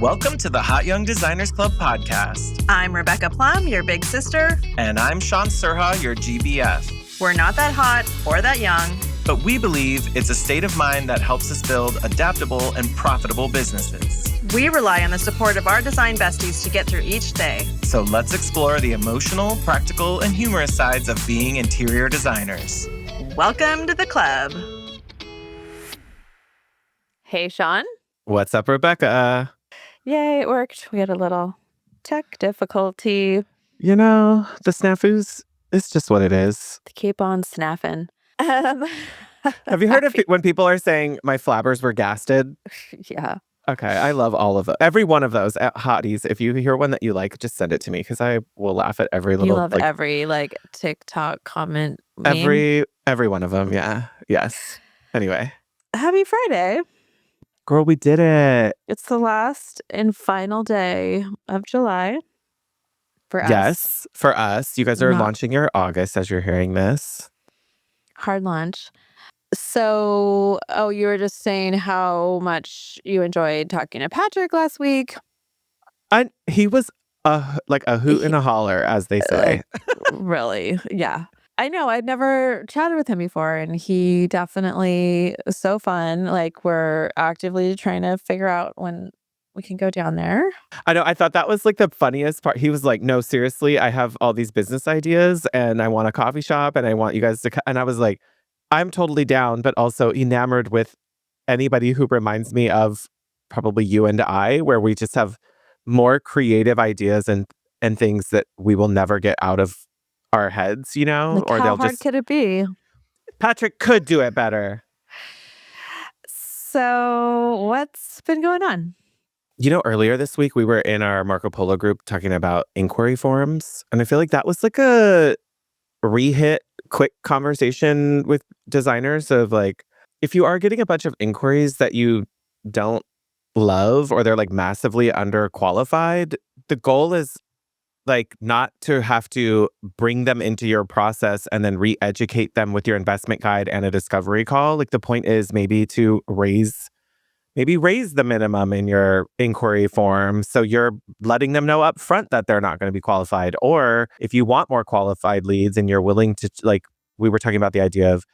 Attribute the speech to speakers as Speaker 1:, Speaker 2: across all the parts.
Speaker 1: Welcome to the Hot Young Designers Club podcast.
Speaker 2: I'm Rebecca Plum, your big sister.
Speaker 1: And I'm Sean Surha, your GBF.
Speaker 2: We're not that hot or that young.
Speaker 1: But we believe it's a state of mind that helps us build adaptable and profitable businesses.
Speaker 2: We rely on the support of our design besties to get through each day.
Speaker 1: So let's explore the emotional, practical, and humorous sides of being interior designers.
Speaker 2: Welcome to the club.
Speaker 3: Hey, Sean.
Speaker 1: What's up, Rebecca?
Speaker 3: Yay, it worked. We had a little tech difficulty.
Speaker 1: You know, the snafus, it's just what it is.
Speaker 3: To keep on snaffing.
Speaker 1: Have you heard of when people are saying my flabbers were gasted?
Speaker 3: Yeah.
Speaker 1: Okay, I love all of them. Every one of those hotties. If you hear one that you like, just send it to me because I will laugh at every little.
Speaker 3: You love every TikTok comment. Meme.
Speaker 1: Every one of them. Yeah. Yes. Anyway.
Speaker 3: Happy Friday.
Speaker 1: Girl, we did it.
Speaker 3: It's the last and final day of July for us.
Speaker 1: Yes, for us. You guys are launching your August as you're hearing this.
Speaker 3: Hard launch. So, you were just saying how much you enjoyed talking to Patrick last week.
Speaker 1: He was a hoot and a holler, as they say.
Speaker 3: Really? Yeah. I know. I'd never chatted with him before, and he definitely is so fun. We're actively trying to figure out when we can go down there.
Speaker 1: I know. I thought that was the funniest part. He was like, no, seriously, I have all these business ideas and I want a coffee shop and I want you guys to and I was like, I'm totally down, but also enamored with anybody who reminds me of probably you and I, where we just have more creative ideas and things that we will never get out of our heads, you know?
Speaker 3: Or how hard could it be?
Speaker 1: Patrick could do it better.
Speaker 3: So what's been going on?
Speaker 1: You know, earlier this week, we were in our Marco Polo group talking about inquiry forums. And I feel like that was a re-hit quick conversation with designers of if you are getting a bunch of inquiries that you don't love or they're massively underqualified, the goal is not to have to bring them into your process and then re-educate them with your investment guide and a discovery call. The point is maybe to raise the minimum in your inquiry form. So you're letting them know up front that they're not going to be qualified. Or if you want more qualified leads and you're willing to, we were talking about the idea of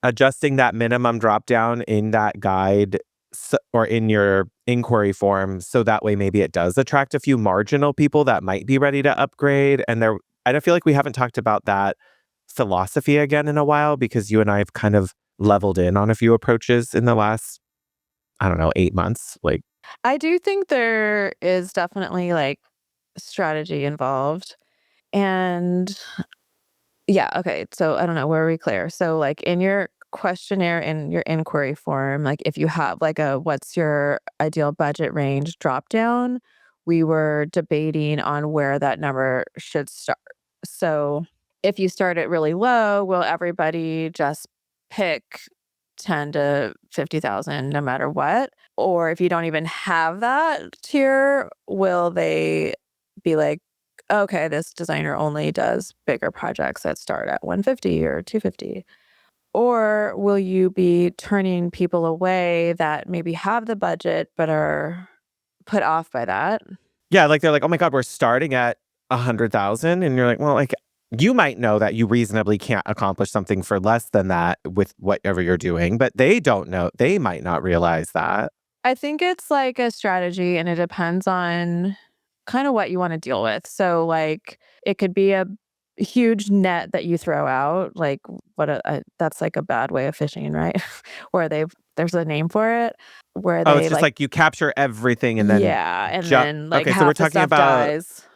Speaker 1: adjusting that minimum drop down in that guide or in your inquiry form. So that way, maybe it does attract a few marginal people that might be ready to upgrade. And I feel like we haven't talked about that philosophy again in a while because you and I have kind of leveled in on a few approaches in the last, 8 months.
Speaker 3: I do think there is definitely strategy involved. And yeah, okay. So I don't know, where are we clear? So in your questionnaire in your inquiry form, if you have a what's your ideal budget range drop down, we were debating on where that number should start. So if you start it really low, will everybody just pick 10 to 50,000 no matter what? Or if you don't even have that tier, will they be okay, this designer only does bigger projects that start at 150 or 250? Or will you be turning people away that maybe have the budget but are put off by that?
Speaker 1: Yeah, they're oh my God, we're starting at 100,000. And you're well, you might know that you reasonably can't accomplish something for less than that with whatever you're doing, but they don't know. They might not realize that.
Speaker 3: I think it's a strategy, and it depends on kind of what you want to deal with. So it could be a huge net that you throw out, that's a bad way of fishing, right? Where there's a name for it, where they
Speaker 1: it's just you capture everything and then
Speaker 3: then
Speaker 1: okay,
Speaker 3: half
Speaker 1: so we're
Speaker 3: the
Speaker 1: talking
Speaker 3: stuff
Speaker 1: about
Speaker 3: dies.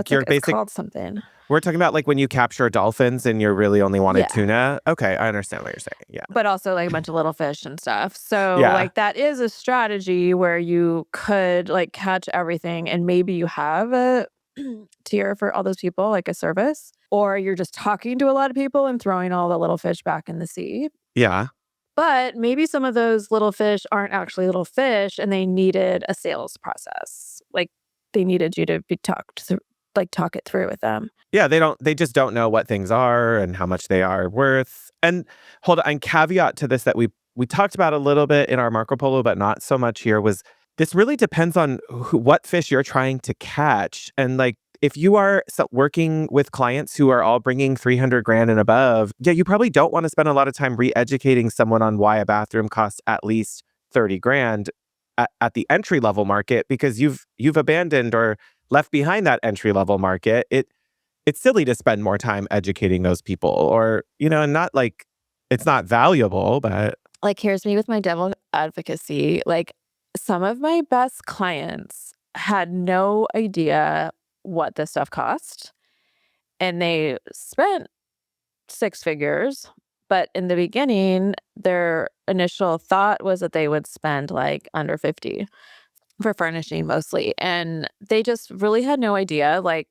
Speaker 1: your basic
Speaker 3: called something.
Speaker 1: We're talking about when you capture dolphins and you're really only wanted tuna. Okay, I understand what you're saying. Yeah.
Speaker 3: But also a bunch of little fish and stuff. So that is a strategy where you could catch everything, and maybe you have a tier for all those people, a service, or you're just talking to a lot of people and throwing all the little fish back in the sea.
Speaker 1: Yeah.
Speaker 3: But maybe some of those little fish aren't actually little fish and they needed a sales process. They needed you to be talked through, talk it through with them.
Speaker 1: Yeah, they just don't know what things are and how much they are worth. And hold on, caveat to this that we talked about a little bit in our Marco Polo, but not so much here, was This really depends on what fish you're trying to catch. And like, if you are working with clients who are all bringing 300 grand and above, yeah, you probably don't want to spend a lot of time re-educating someone on why a bathroom costs at least 30 grand at the entry level market, because you've abandoned or left behind that entry level market. It's silly to spend more time educating those people, or, and not like it's not valuable, but
Speaker 3: Like, here's me with my devil advocacy. Like, some of my best clients had no idea what this stuff cost, and they spent six figures. But in the beginning, their initial thought was that they would spend like under 50 for furnishing mostly. And they just really had no idea. Like,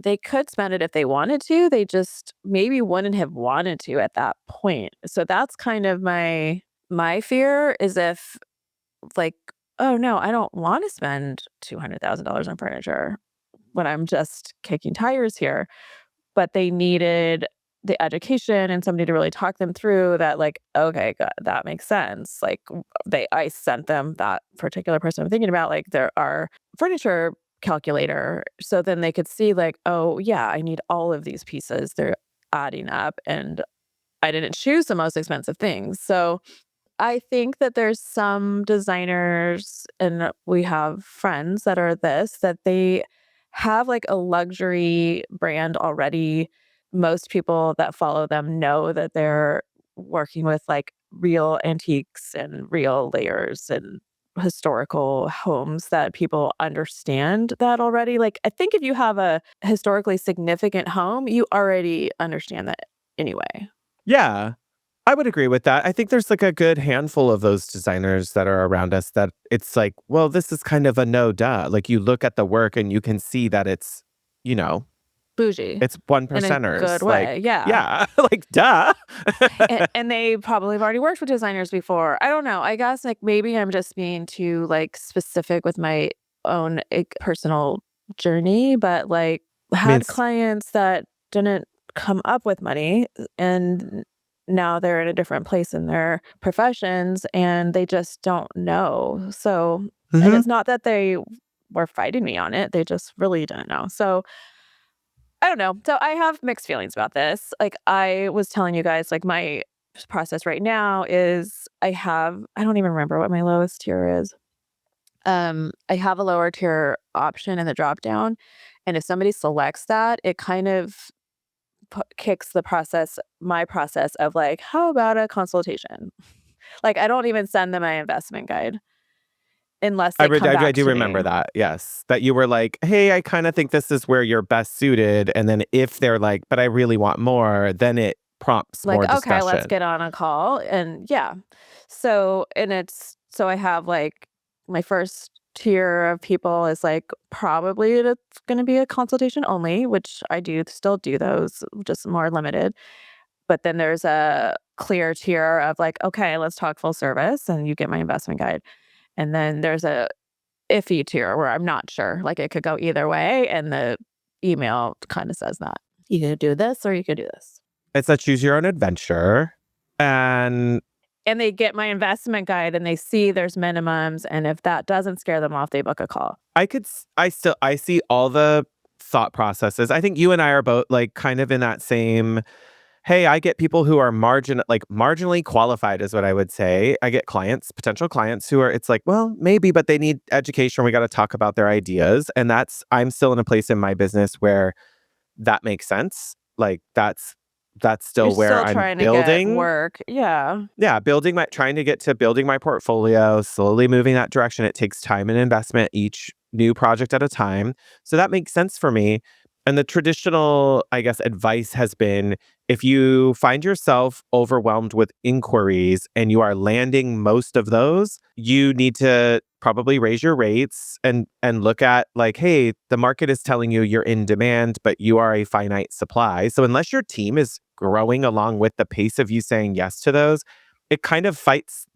Speaker 3: they could spend it if they wanted to. They just maybe wouldn't have wanted to at that point. So that's kind of my fear, is if, like, oh no, I don't want to spend $200,000 on furniture when I'm just kicking tires here. But they needed the education and somebody to really talk them through that, like, okay, that makes sense. Like, I sent them that particular person I'm thinking about, like, there are furniture calculator. So then they could see, like, oh yeah, I need all of these pieces. They're adding up, and I didn't choose the most expensive things. So I think that there's some designers, and we have friends that are that they have like a luxury brand already. Most people that follow them know that they're working with like real antiques and real layers and historical homes, that people understand that already. Like, I think if you have a historically significant home, you already understand that anyway.
Speaker 1: yeah. I would agree with that. I think there's like a good handful of those designers that are around us that it's like, well, this is kind of a no duh. Like, you look at the work and you can see that you know,
Speaker 3: Bougie
Speaker 1: it's one
Speaker 3: in a good
Speaker 1: percenters. Like,
Speaker 3: way. Yeah.
Speaker 1: yeah, like duh.
Speaker 3: And they probably have already worked with designers before. I don't know. I guess like maybe I'm just being too like specific with my own personal journey, but like
Speaker 1: I mean,
Speaker 3: had clients that didn't come up with money, and now they're in a different place in their professions and they just don't know. So, and
Speaker 1: mhm.
Speaker 3: it's not that they were fighting me on it. They just really didn't know. So I don't know. So I have mixed feelings about this. Like, I was telling you guys, like, my process right now is I don't even remember what my lowest tier is. I have a lower tier option in the drop down. And if somebody selects that, it kind of kicks my process of like, how about a consultation? Like, I don't even send them my investment guide unless they come
Speaker 1: I
Speaker 3: back
Speaker 1: do
Speaker 3: to
Speaker 1: remember
Speaker 3: me.
Speaker 1: that. Yes, that you were like, hey, I kind of think this is where you're best suited, and then if they're like, but I really want more, then it prompts
Speaker 3: Like,
Speaker 1: more
Speaker 3: okay, let's
Speaker 1: discussion.
Speaker 3: get on a call. And yeah. So I have like my first tier of people is like, probably it's going to be a consultation only, which I do still do those, just more limited. But then there's a clear tier of like, okay, let's talk full service and you get my investment guide. And then there's a iffy tier where I'm not sure. Like, it could go either way. And the email kind of says that you could do this or you could do this.
Speaker 1: It's a choose your own adventure. And
Speaker 3: And they get my investment guide and they see there's minimums, and if that doesn't scare them off, they book a call.
Speaker 1: I see all the thought processes. I think you and I are both like kind of in that same, hey, I get people who are marginally qualified is what I would say. I get potential clients who are, it's like, well, maybe, but they need education. We got to talk about their ideas. And I'm still in a place in my business where that makes sense. Like, that's
Speaker 3: You're
Speaker 1: still where
Speaker 3: still
Speaker 1: I'm
Speaker 3: trying to get
Speaker 1: building.
Speaker 3: work. Yeah.
Speaker 1: Yeah, trying to get to building my portfolio, slowly moving that direction. It takes time and investment, each new project at a time. So that makes sense for me. And the traditional, I guess, advice has been, if you find yourself overwhelmed with inquiries and you are landing most of those, you need to probably raise your rates and look at like, hey, the market is telling you you're in demand, but you are a finite supply. So unless your team is growing along with the pace of you saying yes to those, it kind of fights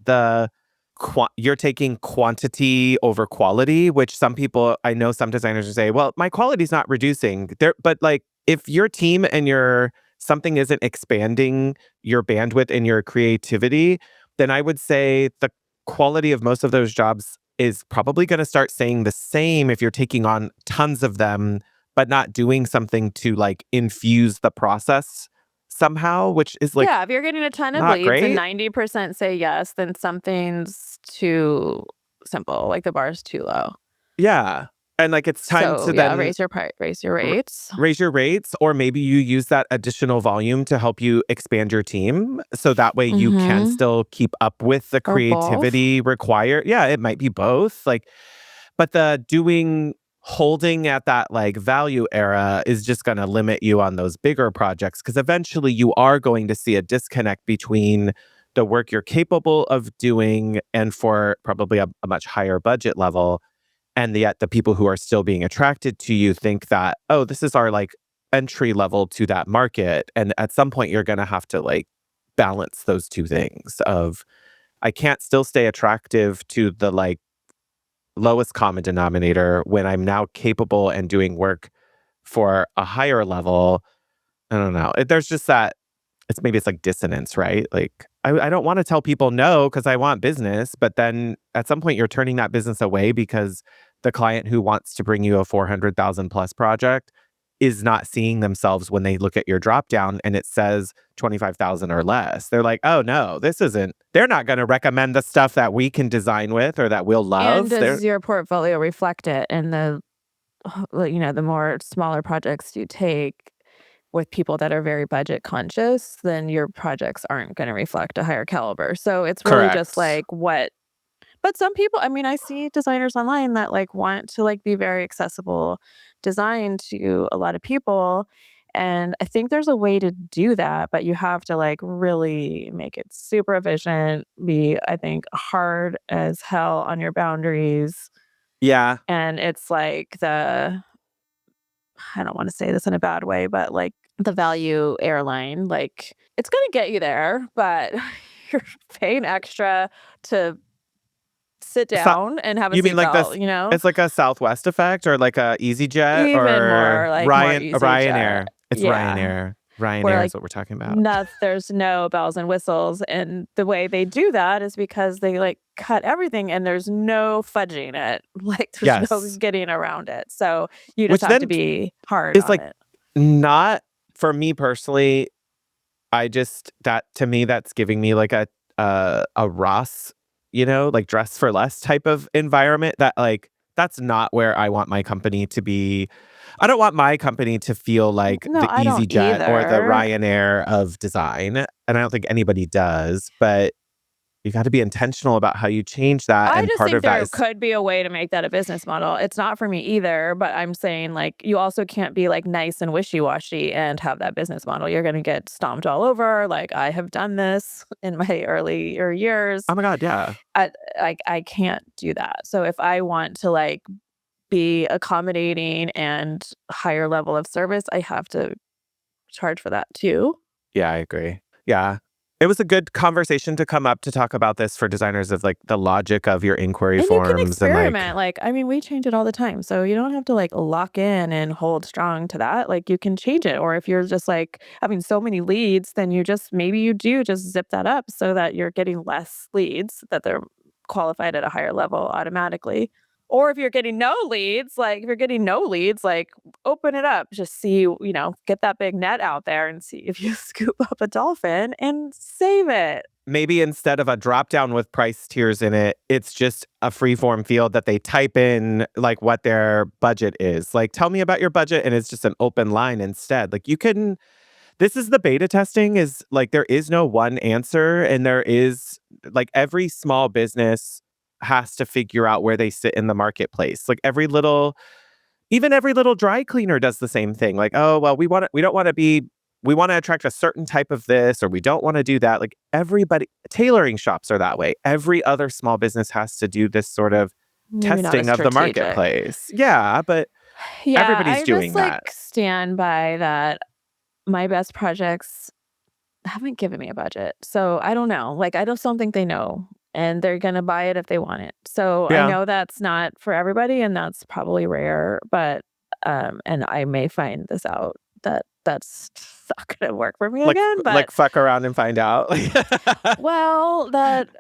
Speaker 1: you're taking quantity over quality, which I know some designers will say, well, my quality's not reducing there. But like, if your team and something isn't expanding your bandwidth and your creativity, then I would say the quality of most of those jobs is probably going to start saying the same if you're taking on tons of them, but not doing something to like infuse the process somehow, which is like
Speaker 3: Yeah, if you're getting a ton of
Speaker 1: not
Speaker 3: leads and
Speaker 1: great.
Speaker 3: 90% say yes, then something's too simple, like the bar's too low.
Speaker 1: Yeah. And like it's time
Speaker 3: So
Speaker 1: to
Speaker 3: yeah,
Speaker 1: then
Speaker 3: raise your
Speaker 1: r-
Speaker 3: rates.
Speaker 1: raise your rates, or maybe you use that additional volume to help you expand your team. So that way you can
Speaker 3: Mm-hmm.
Speaker 1: still keep up with the
Speaker 3: Or both.
Speaker 1: creativity required. Yeah, it might be both. Like, but the holding at that like value era is just going to limit you on those bigger projects because eventually you are going to see a disconnect between the work you're capable of doing and for probably a much higher budget level. And yet the people who are still being attracted to you think that, oh, this is our like entry level to that market. And at some point you're going to have to like balance those two things of I can't still stay attractive to the like lowest common denominator when I'm now capable and doing work for a higher level. I don't know. There's just that it's like dissonance, right? Like I don't want to tell people no because I want business, but then at some point you're turning that business away because the client who wants to bring you a 400,000 plus project is not seeing themselves when they look at your drop down and it says 25,000 or less. They're like, "Oh no, this isn't. They're not going to recommend the stuff that we can design with or that we'll
Speaker 3: And
Speaker 1: love." They're
Speaker 3: does your portfolio reflect it? And the more smaller projects you take with people that are very budget conscious, then your projects aren't going to reflect a higher caliber. So it's really just
Speaker 1: correct.
Speaker 3: like what. But some people, I mean, I see designers online that like want to like be very accessible design to a lot of people. And I think there's a way to do that, but you have to like really make it super efficient, be, I think, hard as hell on your boundaries.
Speaker 1: Yeah.
Speaker 3: And it's like I don't want to say this in a bad way, but like the value airline, like it's going to get you there, but you're paying extra to sit
Speaker 1: So,
Speaker 3: down and have a
Speaker 1: you mean like
Speaker 3: seatbelt,
Speaker 1: this?
Speaker 3: you know?
Speaker 1: It's like a Southwest effect, or like a EasyJet,
Speaker 3: Even
Speaker 1: or
Speaker 3: more like more easy jet.
Speaker 1: Ryanair. It's
Speaker 3: Yeah.
Speaker 1: Ryanair.
Speaker 3: Where
Speaker 1: Ryanair is
Speaker 3: like
Speaker 1: what we're talking about.
Speaker 3: there's no bells and whistles. And the way they do that is because they like cut everything and there's no fudging it. Like there's no
Speaker 1: Yes,
Speaker 3: getting around it. So you just
Speaker 1: which
Speaker 3: have to
Speaker 1: then
Speaker 3: be hard
Speaker 1: is
Speaker 3: on
Speaker 1: like
Speaker 3: it.
Speaker 1: not for me personally. I just that to me that's giving me like a Ross, like dress for less type of environment that like that's not where I want my company to be. I don't want my company to feel like
Speaker 3: No,
Speaker 1: the
Speaker 3: I don't
Speaker 1: EasyJet or the
Speaker 3: either.
Speaker 1: Ryanair of design, and I don't think anybody does, but you got to be intentional about how you change that,
Speaker 3: I
Speaker 1: and
Speaker 3: just
Speaker 1: part
Speaker 3: think
Speaker 1: of that
Speaker 3: there
Speaker 1: is
Speaker 3: could be a way to make that a business model. It's not for me either, but I'm saying like you also can't be like nice and wishy-washy and have that business model. You're going to get stomped all over. Like I have done this in my earlier years.
Speaker 1: oh my god, yeah.
Speaker 3: I can't do that. So if I want to like be accommodating and higher level of service, I have to charge for that too.
Speaker 1: Yeah, I agree. Yeah. It was a good conversation to come up to talk about this for designers of like the logic of your inquiry
Speaker 3: And you can
Speaker 1: forms and like,
Speaker 3: experiment, like, I mean, we change it all the time, so you don't have to, like, lock in and hold strong to that, like, you can change it, or if you're just, like, having so many leads, then maybe you do just zip that up so that you're getting less leads, that they're qualified at a higher level automatically. Or if you're getting no leads, like, open it up, just see, get that big net out there and see if you scoop up a dolphin and save it.
Speaker 1: maybe instead of a drop down with price tiers in it, it's just a free form field that they type in like what their budget is. Like, tell me about your budget. And it's just an open line instead. Like, this is the beta testing is like, there is no one answer. And there is like every small business has to figure out where they sit in the marketplace. Like, even every little dry cleaner does the same thing. Like, oh, well, we want to attract a certain type of this, or we don't want to do that. Like tailoring shops are that way. Every other small business has to do this sort of
Speaker 3: Maybe not as
Speaker 1: testing of the
Speaker 3: strategic.
Speaker 1: marketplace. Yeah, but
Speaker 3: Yeah,
Speaker 1: everybody's
Speaker 3: I just
Speaker 1: doing
Speaker 3: like
Speaker 1: that.
Speaker 3: stand by that my best projects haven't given me a budget. So I don't know. Like I just don't think they know and they're going to buy it if they want it. So I
Speaker 1: Yeah.
Speaker 3: know that's not for everybody and that's probably rare, but and I may find this out that that's not going to work for me again,
Speaker 1: Like
Speaker 3: but
Speaker 1: fuck around and find out.
Speaker 3: well,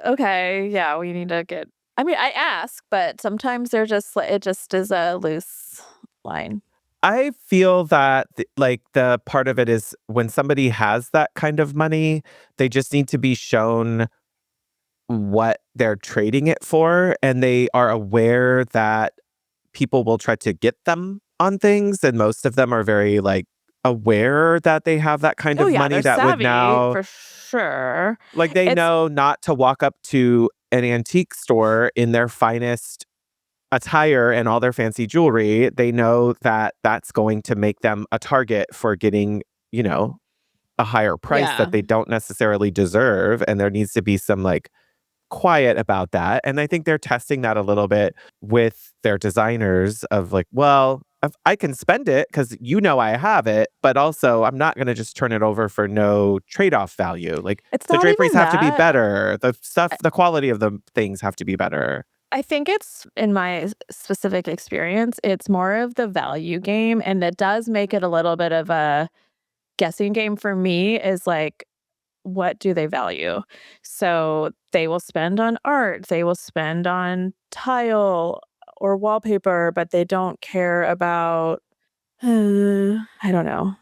Speaker 3: okay, yeah, we need to get I mean, I ask, but sometimes they're just it just is a loose line.
Speaker 1: I feel that like the part of it is when somebody has that kind of money, they just need to be shown what they're trading it for, and they are aware that people will try to get them on things, and most of them are very, like, aware that they have that kind
Speaker 3: Oh,
Speaker 1: of
Speaker 3: yeah,
Speaker 1: money
Speaker 3: they're
Speaker 1: that would
Speaker 3: savvy
Speaker 1: now
Speaker 3: for sure.
Speaker 1: like, they
Speaker 3: It's
Speaker 1: know not to walk up to an antique store in their finest attire and all their fancy jewelry. They know that that's going to make them a target for getting, you know, a higher price
Speaker 3: yeah.
Speaker 1: that they don't necessarily deserve, and there needs to be some, like, quiet about that. And I think they're testing that a little bit with their designers of like, well, if I can spend it because you know I have it, but also I'm not going to just turn it over for no trade off value. Like
Speaker 3: It's
Speaker 1: the
Speaker 3: not
Speaker 1: draperies
Speaker 3: even
Speaker 1: have to be
Speaker 3: that.
Speaker 1: better. The stuff, the quality of the things have to be better.
Speaker 3: I think it's in my specific experience, it's more of the value game, and that does make it a little bit of a guessing game for me is like, what do they value? So they will spend on art, they will spend on tile or wallpaper, but they don't care about, I don't know,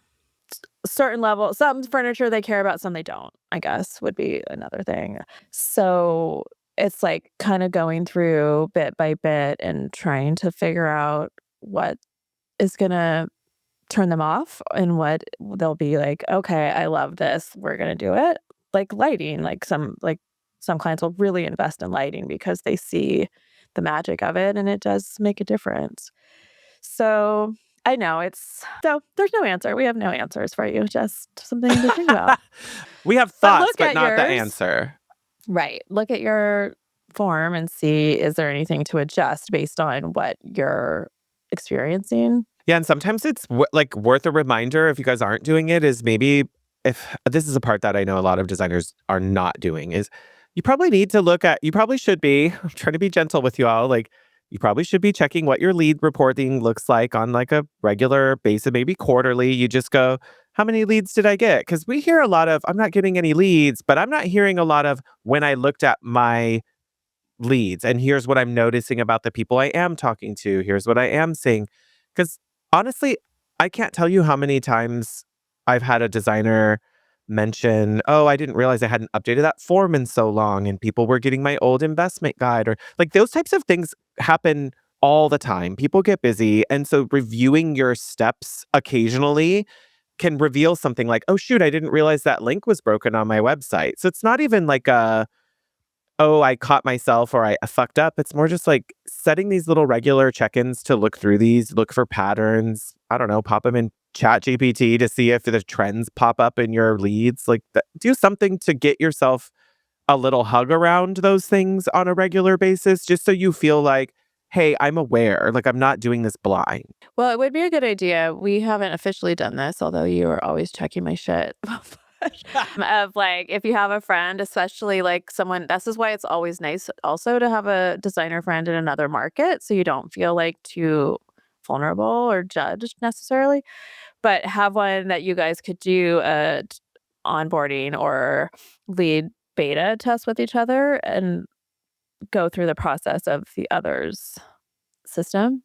Speaker 3: certain level, some furniture they care about, some they don't, I guess would be another thing. So it's like kind of going through bit by bit and trying to figure out what is going to turn them off and what they'll be like, okay, I love this. We're going to do it. Like lighting, like some clients will really invest in lighting because they see the magic of it and it does make a difference. So I know there's no answer. We have no answers for you, just something to think about.
Speaker 1: We have
Speaker 3: But
Speaker 1: thoughts,
Speaker 3: look
Speaker 1: but
Speaker 3: at
Speaker 1: not the
Speaker 3: yours.
Speaker 1: answer.
Speaker 3: Right. Look at your form and see, is there anything to adjust based on what you're experiencing?
Speaker 1: Yeah, and sometimes it's like worth a reminder if you guys aren't doing it is maybe if this is a part that I know a lot of designers are not doing is you probably need to look at you probably should be I'm trying to be gentle with you all like you probably should be checking what your lead reporting looks like on like a regular basis, maybe quarterly. You just go, how many leads did I get? Because we hear a lot of I'm not getting any leads, but I'm not hearing a lot of when I looked at my leads. And here's what I'm noticing about the people I am talking to. Here's what I am seeing. Because honestly, I can't tell you how many times I've had a designer mention, oh, I didn't realize I hadn't updated that form in so long. And people were getting my old investment guide or like those types of things happen all the time. People get busy. And so reviewing your steps occasionally can reveal something like, oh, shoot, I didn't realize that link was broken on my website. So it's not even like a, oh, I caught myself or I fucked up. It's more just like setting these little regular check-ins to look through these, look for patterns. I don't know, pop them in Chat GPT to see if the trends pop up in your leads. Like do something to get yourself a little hug around those things on a regular basis, just so you feel like, hey, I'm aware. Like I'm not doing this blind.
Speaker 3: Well, it would be a good idea. We haven't officially done this, although you are always checking my shit. Of like, if you have a friend, especially like someone, this is why it's always nice also to have a designer friend in another market so you don't feel like too vulnerable or judged necessarily, but have one that you guys could do a onboarding or lead beta test with each other and go through the process of the other's system.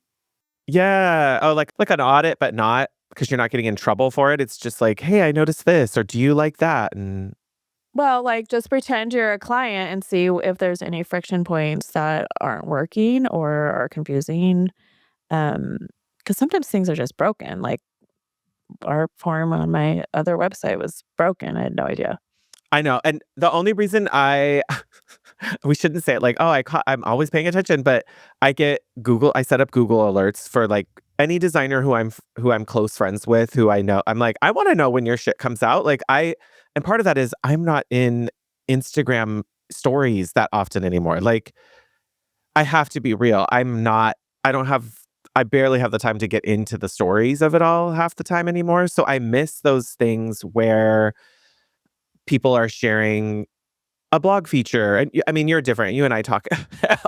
Speaker 1: Yeah. Oh, like an audit, but not because you're not getting in trouble for it. It's just like, hey, I noticed this, or do you like that? And
Speaker 3: Well, like, just pretend you're a client and see if there's any friction points that aren't working or are confusing. Um, because sometimes things are just broken. Like, our form on my other website was broken. I had no idea.
Speaker 1: I know, and the only reason I we shouldn't say it like, "Oh, I'm always paying attention," but I set up Google alerts for, like, any designer who I'm close friends with, who I know I'm like, "I wanna know when your shit comes out." Like, I and part of that is I'm not in Instagram stories that often anymore. Like, I have to be real. I don't have I barely have the time to get into the stories of it all half the time anymore, so I miss those things where people are sharing a blog feature, and I mean, you're different. You and I talk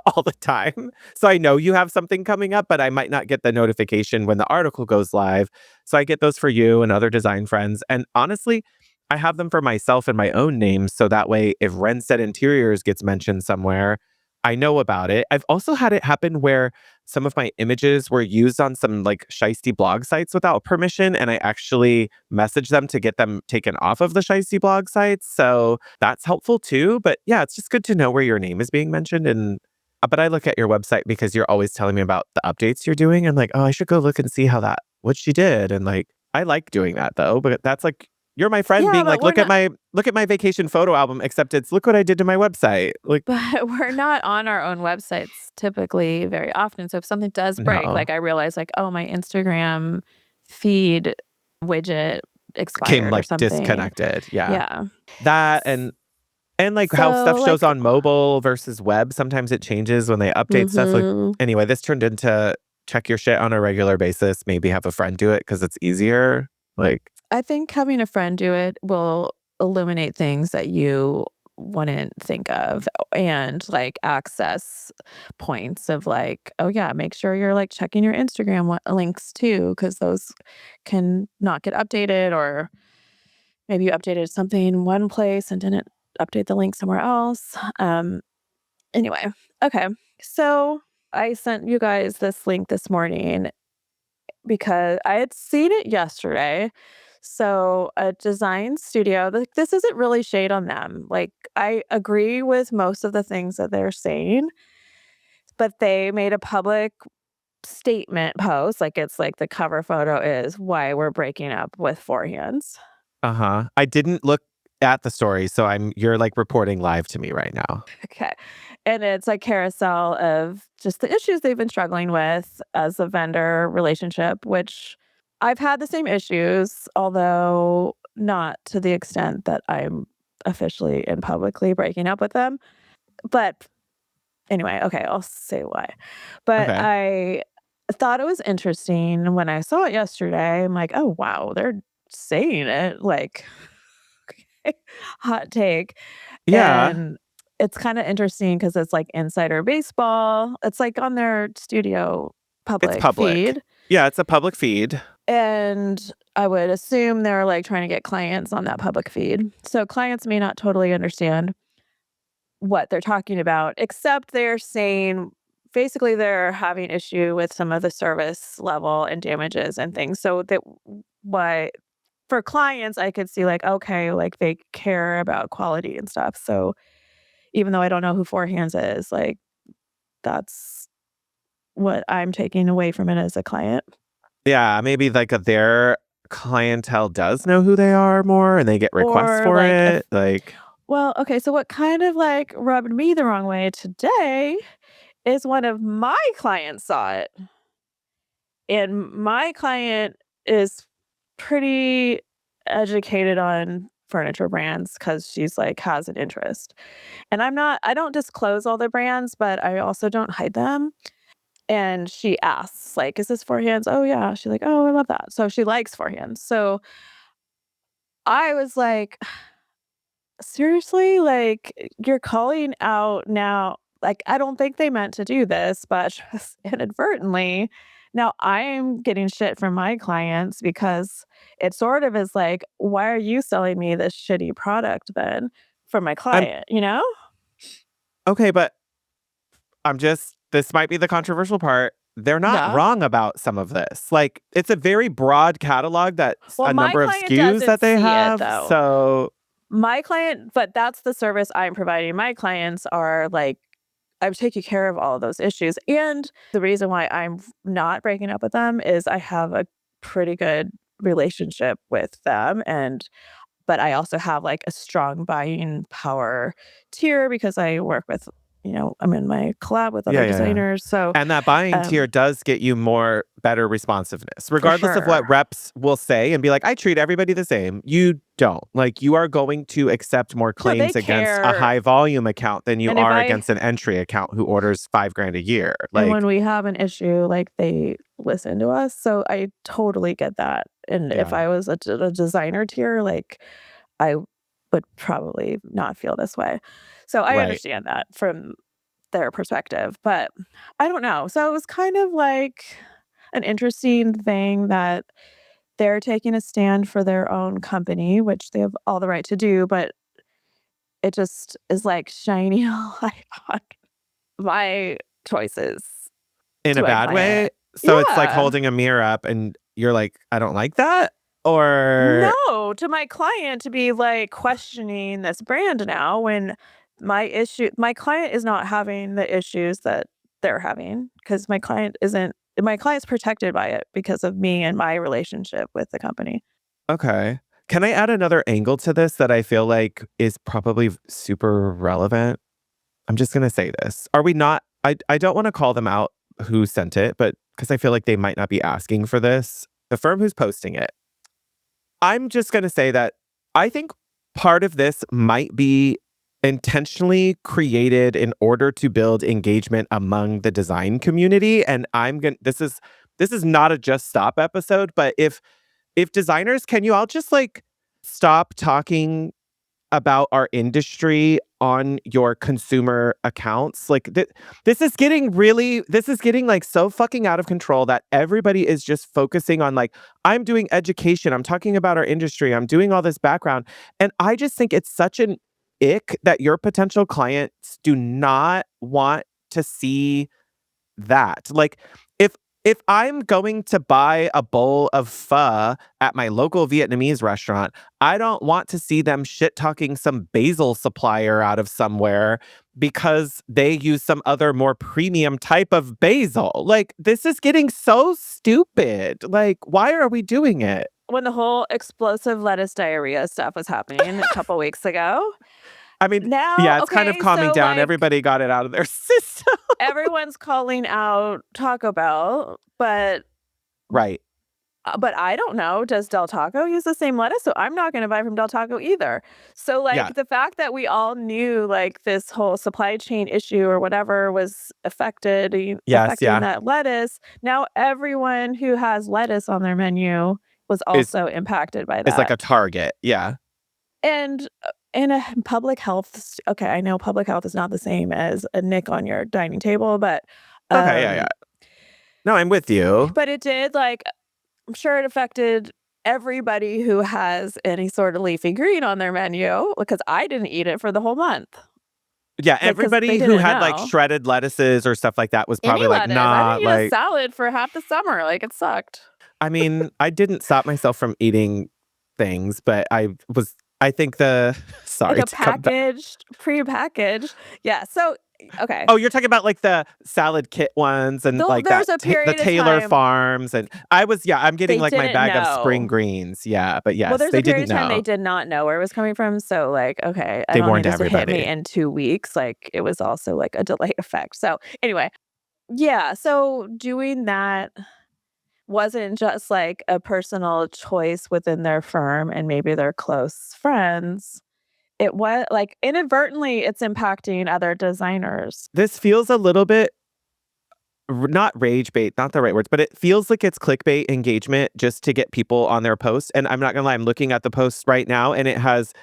Speaker 1: all the time. So I know you have something coming up, but I might not get the notification when the article goes live. So I get those for you and other design friends. And honestly, I have them for myself in my own name. So that way, if Renstead Interiors gets mentioned somewhere, I know about it. I've also had it happen where some of my images were used on some like shiesty blog sites without permission, and I actually messaged them to get them taken off of the shiesty blog sites. So that's helpful too. But yeah, it's just good to know where your name is being mentioned. And but I look at your website because you're always telling me about the updates you're doing. And like, oh, I should go look and see what she did. And like, I like doing that though. But that's like you're my friend
Speaker 3: Yeah,
Speaker 1: being
Speaker 3: but
Speaker 1: like, look at my vacation photo album, except it's look what I did to my website. Like,
Speaker 3: but we're not on our own websites typically very often. So if something does break,
Speaker 1: no.
Speaker 3: like I realize like, oh, my Instagram feed widget
Speaker 1: Came
Speaker 3: expired or
Speaker 1: like
Speaker 3: something.
Speaker 1: disconnected. Yeah.
Speaker 3: Yeah.
Speaker 1: That
Speaker 3: S-
Speaker 1: and like how
Speaker 3: So
Speaker 1: stuff shows
Speaker 3: like
Speaker 1: on mobile versus web. Sometimes it changes when they update stuff. Like
Speaker 3: mhm.
Speaker 1: anyway, this turned into check your shit on a regular basis. Maybe have a friend do it because it's easier. Like,
Speaker 3: I think having a friend do it will illuminate things that you wouldn't think of and like access points of like, oh yeah, make sure you're like checking your Instagram links too, because those can not get updated, or maybe you updated something in one place and didn't update the link somewhere else. Anyway, okay. So I sent you guys this link this morning because I had seen it yesterday. So a design studio, this isn't really shade on them. Like I agree with most of the things that they're saying, but they made a public statement post, like it's like the cover photo is why we're breaking up with Four Hands.
Speaker 1: uh-huh. I didn't look at the story, so you're like reporting live to me right now.
Speaker 3: Okay. And it's a carousel of just the issues they've been struggling with as a vendor relationship, which I've had the same issues, although not to the extent that I'm officially and publicly breaking up with them. But anyway, okay, I'll say why. But
Speaker 1: Okay.
Speaker 3: I thought it was interesting when I saw it yesterday. I'm like, oh, wow, they're saying it like hot take.
Speaker 1: Yeah.
Speaker 3: And it's kinda interesting because it's, like, insider baseball. It's, like, on their studio
Speaker 1: It's
Speaker 3: public
Speaker 1: public.
Speaker 3: feed,
Speaker 1: Yeah, it's a public feed.
Speaker 3: and I would assume they're, like, trying to get clients on that public feed. So clients may not totally understand what they're talking about, except they're saying basically they're having issue with some of the service level and damages and things. So that why for clients, I could see, like, okay, like, they care about quality and stuff. So even though I don't know who Four Hands is, like, that's what I'm taking away from it as a client.
Speaker 1: Yeah, maybe like their clientele does know who they are more and they get requests
Speaker 3: Or,
Speaker 1: for
Speaker 3: like, if
Speaker 1: it. Like,
Speaker 3: well, okay, so what kind of, like, rubbed me the wrong way today is one of my clients saw it, and my client is pretty educated on furniture brands because she's, like, has an interest, and I don't disclose all the brands, but I also don't hide them. And she asks, like, "Is this Four Hands?" "Oh, yeah." She's like, "Oh, I love that." So she likes Four Hands. So I was like, "Seriously? Like, you're calling out now." Like, I don't think they meant to do this, but just inadvertently, now I'm getting shit from my clients because it sort of is like, "Why are you selling me this shitty product then?" For my
Speaker 1: I'm
Speaker 3: client, you know?
Speaker 1: okay, but this might be the controversial part. They're not
Speaker 3: Yeah.
Speaker 1: wrong about some of this. Like, it's a very broad catalog that's
Speaker 3: Well,
Speaker 1: a
Speaker 3: my
Speaker 1: number of
Speaker 3: client
Speaker 1: SKUs
Speaker 3: doesn't
Speaker 1: that they
Speaker 3: see it,
Speaker 1: have.
Speaker 3: though.
Speaker 1: So,
Speaker 3: My client but that's the service I'm providing. My clients are like, I'm taking care of all of those issues, and the reason why I'm not breaking up with them is I have a pretty good relationship with them, and but I also have, like, a strong buying power tier because I work with I'm in my collab with
Speaker 1: yeah,
Speaker 3: other
Speaker 1: yeah, yeah.
Speaker 3: designers, so,
Speaker 1: And that buying tier
Speaker 3: um,
Speaker 1: does get you more better responsiveness,
Speaker 3: for
Speaker 1: regardless of what
Speaker 3: sure.
Speaker 1: reps will say and be like, I treat everybody the same. You don't. Like, you are going to accept more
Speaker 3: No, they
Speaker 1: claims against a
Speaker 3: care,
Speaker 1: high volume account than you
Speaker 3: and if
Speaker 1: are
Speaker 3: I
Speaker 1: against an entry account who orders 5 grand a year.
Speaker 3: and when
Speaker 1: Like,
Speaker 3: we have an issue, like, they listen to us, so I totally get that, and if
Speaker 1: yeah,
Speaker 3: I was a designer tier, like, I would probably not feel this way. So I
Speaker 1: right.
Speaker 3: understand that from their perspective, but I don't know. So it was kind of like an interesting thing that they're taking a stand for their own company, which they have all the right to do, but it just is like shining a light on my choices
Speaker 1: in
Speaker 3: to
Speaker 1: a
Speaker 3: my
Speaker 1: bad way.
Speaker 3: client.
Speaker 1: So it's like
Speaker 3: Yeah.
Speaker 1: holding a mirror up and you're like, I don't like that. Or
Speaker 3: No, to my client to be like questioning this brand now when my client is not having the issues that they're having because my client's protected by it because of me and my relationship with the company.
Speaker 1: okay. Can I add another angle to this that I feel like is probably super relevant? I'm just gonna say this. Are we not I don't want to call them out who sent it, but because I feel like they might not be asking for this. The firm who's posting it. I'm just gonna say that I think part of this might be intentionally created in order to build engagement among the design community. And this is not a just stop episode, but if designers, can you all just like stop talking about our industry on your consumer accounts? Like this is getting like so fucking out of control that everybody is just focusing on like, I'm doing education, I'm talking about our industry, I'm doing all this background. And I just think it's such an ick that your potential clients do not want to see that. Like if if I'm going to buy a bowl of pho at my local Vietnamese restaurant, I don't want to see them shit talking some basil supplier out of somewhere because they use some other more premium type of basil. Like this is getting so stupid. Like why are we doing it?
Speaker 3: When the whole explosive lettuce diarrhea stuff was happening a couple weeks ago.
Speaker 1: I mean,
Speaker 3: Now,
Speaker 1: yeah, it's kind of
Speaker 3: okay,
Speaker 1: calming
Speaker 3: so
Speaker 1: down.
Speaker 3: like
Speaker 1: Everybody got it out of their system.
Speaker 3: everyone's calling out Taco Bell,
Speaker 1: Right.
Speaker 3: but I don't know, does Del Taco use the same lettuce? So I'm not gonna buy from Del Taco either. So,
Speaker 1: Yeah.
Speaker 3: like, the fact that we all knew, like, this whole supply chain issue or whatever was
Speaker 1: Yes,
Speaker 3: affecting
Speaker 1: yeah.
Speaker 3: that lettuce, now everyone who has lettuce on their menu was
Speaker 1: Is
Speaker 3: also impacted by
Speaker 1: is like
Speaker 3: that.
Speaker 1: a target. Yeah.
Speaker 3: And, in a public health okay, I know public health is not the same as a nick on your dining table,
Speaker 1: Okay, yeah, yeah.
Speaker 3: um,
Speaker 1: No, I'm with you.
Speaker 3: but it did, like, I'm sure it affected everybody who has any sort of leafy green on their menu because I didn't eat it for the whole month.
Speaker 1: Yeah,
Speaker 3: Like, because they
Speaker 1: everybody who
Speaker 3: didn't
Speaker 1: had like
Speaker 3: know.
Speaker 1: shredded lettuces or stuff like that was
Speaker 3: Any
Speaker 1: probably like,
Speaker 3: lettuce. I
Speaker 1: nah,
Speaker 3: didn't eat a
Speaker 1: like,
Speaker 3: salad for half the summer, like, it sucked.
Speaker 1: I mean, I didn't stop myself from eating things, but I think
Speaker 3: Like
Speaker 1: sorry
Speaker 3: a
Speaker 1: to come back.
Speaker 3: packaged, prepackaged yeah, so okay.
Speaker 1: Oh, you're talking about like the salad kit ones and
Speaker 3: Though
Speaker 1: like
Speaker 3: there's a
Speaker 1: the
Speaker 3: period of
Speaker 1: Taylor
Speaker 3: time
Speaker 1: Farms. And I'm getting
Speaker 3: they
Speaker 1: like my
Speaker 3: didn't
Speaker 1: bag of spring
Speaker 3: know.
Speaker 1: greens. Yeah, but
Speaker 3: Well,
Speaker 1: yes,
Speaker 3: there's
Speaker 1: they
Speaker 3: a period
Speaker 1: didn't
Speaker 3: of time they
Speaker 1: know.
Speaker 3: did not know where it was coming from, so, like, okay, I
Speaker 1: They
Speaker 3: don't
Speaker 1: warned
Speaker 3: need this to hit me
Speaker 1: everybody.
Speaker 3: in 2 weeks, like, it was also, like, a delayed effect, so, anyway, yeah, so doing that wasn't just, like, a personal choice within their firm and maybe their close friends. It was like, inadvertently, it's impacting other designers.
Speaker 1: This feels a little bit not rage bait, not the right words, but it feels like it's clickbait engagement just to get people on their posts. And I'm not gonna lie, I'm looking at the post right now, and it has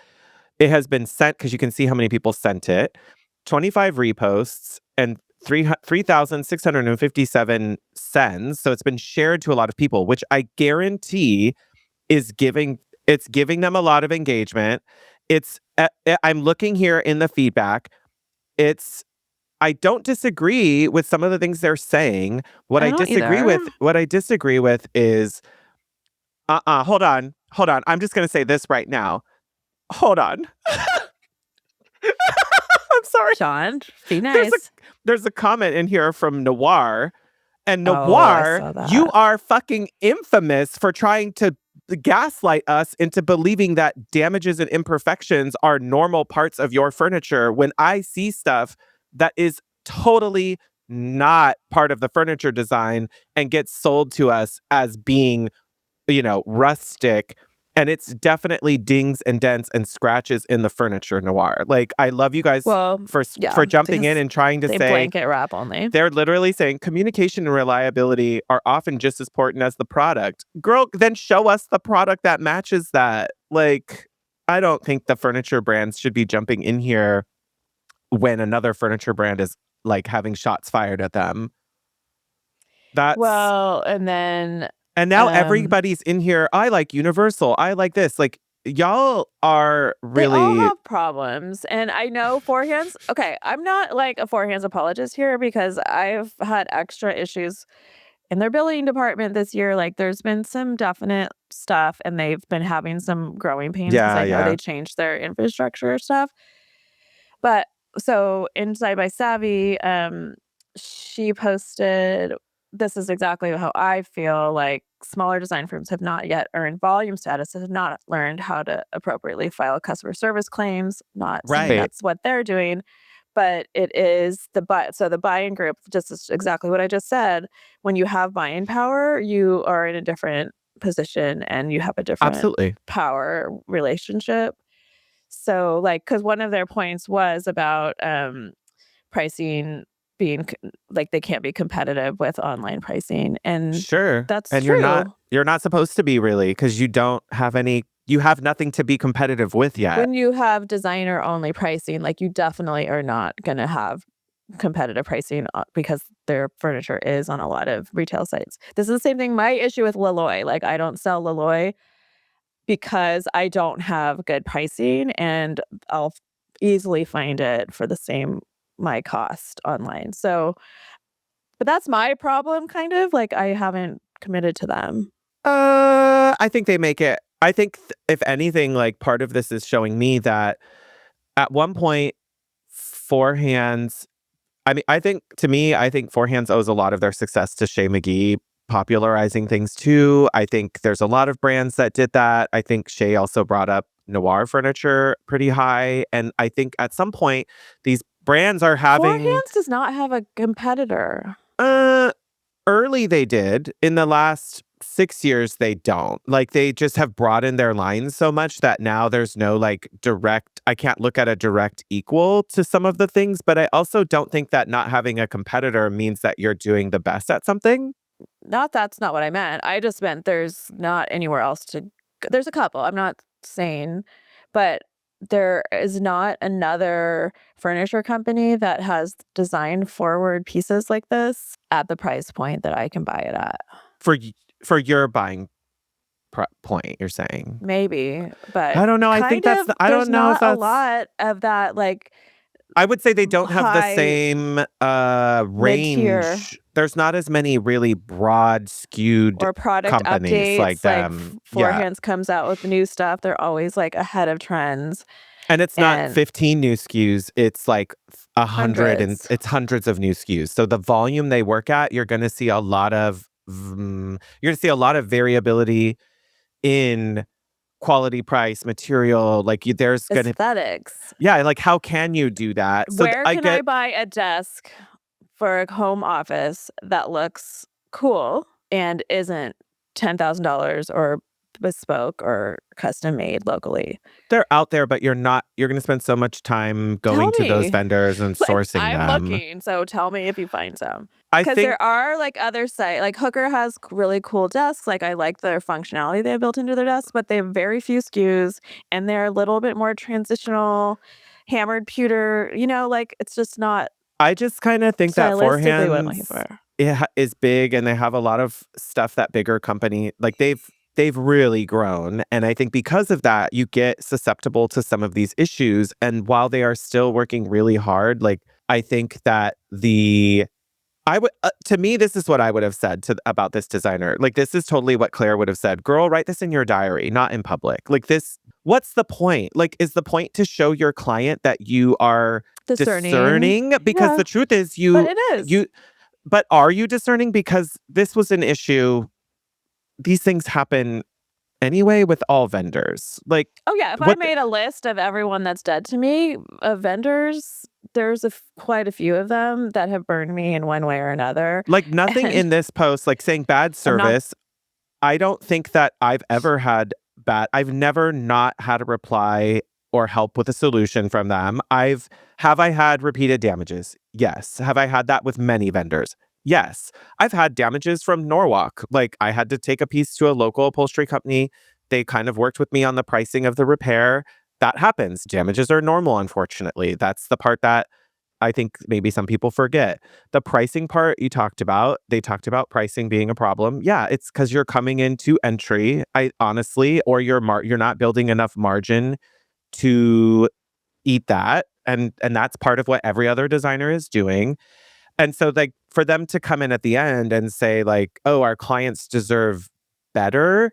Speaker 1: been sent because you can see how many people sent it. 25 reposts and 3,657 sends. So it's been shared to a lot of people, which I guarantee is giving them a lot of engagement. I'm looking here in the feedback. It's I don't disagree with some of the things they're saying.
Speaker 3: I don't either.
Speaker 1: What I disagree with is hold on. Hold on. I'm just gonna say this right now. Hold on. I'm sorry.
Speaker 3: Sean, be
Speaker 1: There's a
Speaker 3: nice.
Speaker 1: there's a comment in here from Noir. And
Speaker 3: Oh, I
Speaker 1: Noir,
Speaker 3: saw
Speaker 1: you
Speaker 3: that.
Speaker 1: are fucking infamous for trying to gaslight us into believing that damages and imperfections are normal parts of your furniture when I see stuff that is totally not part of the furniture design and gets sold to us as being, rustic. And it's definitely dings and dents and scratches in the furniture, Noir. Like, I love you guys
Speaker 3: Well, yeah,
Speaker 1: for jumping in
Speaker 3: because
Speaker 1: and trying to
Speaker 3: they
Speaker 1: say,
Speaker 3: blanket wrap only.
Speaker 1: they're literally saying communication and reliability are often just as important as the product. Girl, then show us the product that matches that. Like, I don't think the furniture brands should be jumping in here when another furniture brand is like having shots fired at them. That's
Speaker 3: Well, and then,
Speaker 1: and now everybody's in here. I like Universal. I like this. Like, y'all are
Speaker 3: They all
Speaker 1: really
Speaker 3: have problems. And I know forehands. Okay, I'm not like a forehands apologist here because I've had extra issues in their billing department this year. Like there's been some definite stuff and they've been having some growing pains because
Speaker 1: yeah,
Speaker 3: I know
Speaker 1: yeah.
Speaker 3: they changed their infrastructure stuff. But so Inside by Savvy, she posted, this is exactly how I feel like smaller design firms have not yet earned volume status, have not learned how to appropriately file customer service claims. Not saying
Speaker 1: Right.
Speaker 3: that's what they're doing, but it is the buy. So the buy-in group, just is exactly what I just said. When you have buy-in power, you are in a different position and you have a different
Speaker 1: Absolutely.
Speaker 3: power relationship. So, like, because one of their points was about pricing being like they can't be competitive with online pricing, and
Speaker 1: Sure.
Speaker 3: that's
Speaker 1: And
Speaker 3: true.
Speaker 1: you're not supposed to be really because you have nothing to be competitive with yet.
Speaker 3: When you have designer only pricing, like you definitely are not going to have competitive pricing because their furniture is on a lot of retail sites. This is the same thing. My issue with Leloy, like I don't sell Leloy because I don't have good pricing and I'll easily find it for the same my cost online. So, but that's my problem kind of, like I haven't committed to them.
Speaker 1: I think they make it. I think if anything, like part of this is showing me that at one point, forehands. I mean, I think forehands owes a lot of their success to Shay McGee popularizing things too. I think there's a lot of brands that did that. I think Shay also brought up noir furniture pretty high, and I think at some point these brands are having
Speaker 3: Forehands does not have a competitor.
Speaker 1: uh early they did. In the last 6 years, they don't. Like, they just have broadened their lines so much that now there's no, like, direct I can't look at a direct equal to some of the things, but I also don't think that not having a competitor means that you're doing the best at something.
Speaker 3: Not that's not what I meant. I just meant there's not anywhere else to there's a couple, I'm not saying, but there is not another furniture company that has design forward pieces like this at the price point that I can buy it at.
Speaker 1: For y for your buying point, you're saying.
Speaker 3: Maybe, but
Speaker 1: I don't know,
Speaker 3: kind of
Speaker 1: I
Speaker 3: there's
Speaker 1: don't know if
Speaker 3: not a
Speaker 1: that's
Speaker 3: lot of that, like,
Speaker 1: I would say they don't have the
Speaker 3: high
Speaker 1: same,
Speaker 3: mid-tier
Speaker 1: range. There's not as many really broad, skewed
Speaker 3: or product
Speaker 1: companies like
Speaker 3: updates, like,
Speaker 1: them. Yeah.
Speaker 3: Forehands comes out with new stuff, they're always, like, ahead of trends
Speaker 1: And it's not
Speaker 3: and
Speaker 1: 15 new SKUs, it's like 100 and
Speaker 3: hundreds.
Speaker 1: it's hundreds of new SKUs. So the volume they work at, you're gonna see a lot of you're gonna see a lot of variability in quality, price, material, like, there's gonna
Speaker 3: Aesthetics.
Speaker 1: yeah, like, how can you do that? So,
Speaker 3: Where
Speaker 1: I
Speaker 3: can I
Speaker 1: get
Speaker 3: buy a desk for a home office that looks cool and isn't $10,000 or bespoke or custom made locally?
Speaker 1: they're out there, but you're gonna spend so much time
Speaker 3: Tell
Speaker 1: going to those
Speaker 3: me.
Speaker 1: vendors and
Speaker 3: Like,
Speaker 1: sourcing
Speaker 3: I'm
Speaker 1: them.
Speaker 3: looking, so tell me if you find some.
Speaker 1: I
Speaker 3: Because
Speaker 1: think
Speaker 3: there are, like, other site like, Hooker has really cool desks, like, I like their functionality they have built into their desks, but they have very few SKUs, and they're a little bit more transitional, hammered pewter, like, it's just not
Speaker 1: I just kinda think that
Speaker 3: stylistically what I'm looking
Speaker 1: forehands
Speaker 3: for.
Speaker 1: is big, and they have a lot of stuff that bigger company like, they've really grown, and I think because of that, you get susceptible to some of these issues, and while they are still working really hard, like, I think that I would to me, this is what I would have said about this designer. Like, this is totally what Claire would have said. "Girl, write this in your diary, not in public." Like, what's the point? Like, is the point to show your client that you are
Speaker 3: Discerning.
Speaker 1: discerning? Because
Speaker 3: Yeah,
Speaker 1: the truth is
Speaker 3: but it is.
Speaker 1: but are you discerning? Because this was an issue. These things happen anyway with all vendors. Like,
Speaker 3: Oh, yeah, if I
Speaker 1: what
Speaker 3: made a list of everyone that's dead to me, of vendors, there's quite a few of them that have burned me in one way or another,
Speaker 1: like, nothing
Speaker 3: and
Speaker 1: in this post, like, saying bad
Speaker 3: I'm not
Speaker 1: service. I don't think that I've never not had a reply or help with a solution from them. Have I had repeated damages? Yes. Have I had that with many vendors? Yes. I've had damages from Norwalk. Like, I had to take a piece to a local upholstery company. They kind of worked with me on the pricing of the repair. That happens. Damages are normal, unfortunately. That's the part that I think maybe some people forget. The pricing part you talked about, they talked about pricing being a problem. Yeah, it's because you're coming into entry, I honestly, or you're not building enough margin to eat that. And that's part of what every other designer is doing. And so like for them to come in at the end and say like, "Oh, our clients deserve better."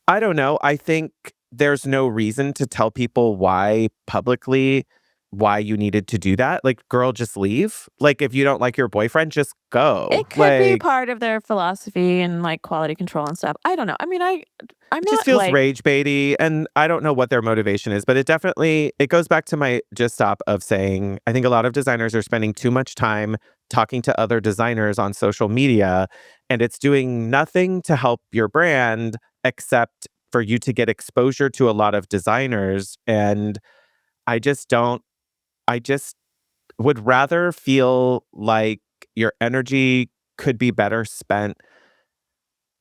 Speaker 1: I don't know. I think there's no reason to tell people why publicly why you needed to do that. Like, girl, just leave. Like, if you don't like your boyfriend, just go.
Speaker 3: It could be
Speaker 1: Like,
Speaker 3: part of their philosophy and like quality control and stuff. I don't know. I mean, I'm
Speaker 1: it just
Speaker 3: not
Speaker 1: feels
Speaker 3: like
Speaker 1: rage baity, and I don't know what their motivation is, but it goes back to my just stop of saying I think a lot of designers are spending too much time talking to other designers on social media, and it's doing nothing to help your brand except for you to get exposure to a lot of designers. And I just don't, I just would rather feel like your energy could be better spent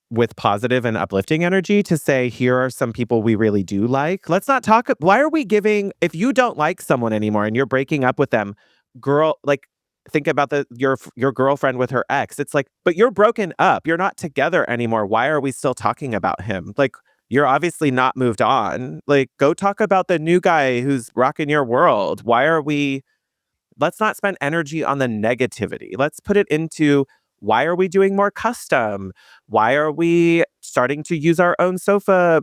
Speaker 1: with positive and uplifting energy to say, here are some people we really do like. Let's not talk. Why are we giving, if you don't like someone anymore and you're breaking up with them, girl, like, think about your girlfriend with her ex. It's like, but you're broken up. You're not together anymore. Why are we still talking about him? Like, you're obviously not moved on. Like, go talk about the new guy who's rocking your world. Let's not spend energy on the negativity. Let's put it into why are we doing more custom? Why are we starting to use our own sofa,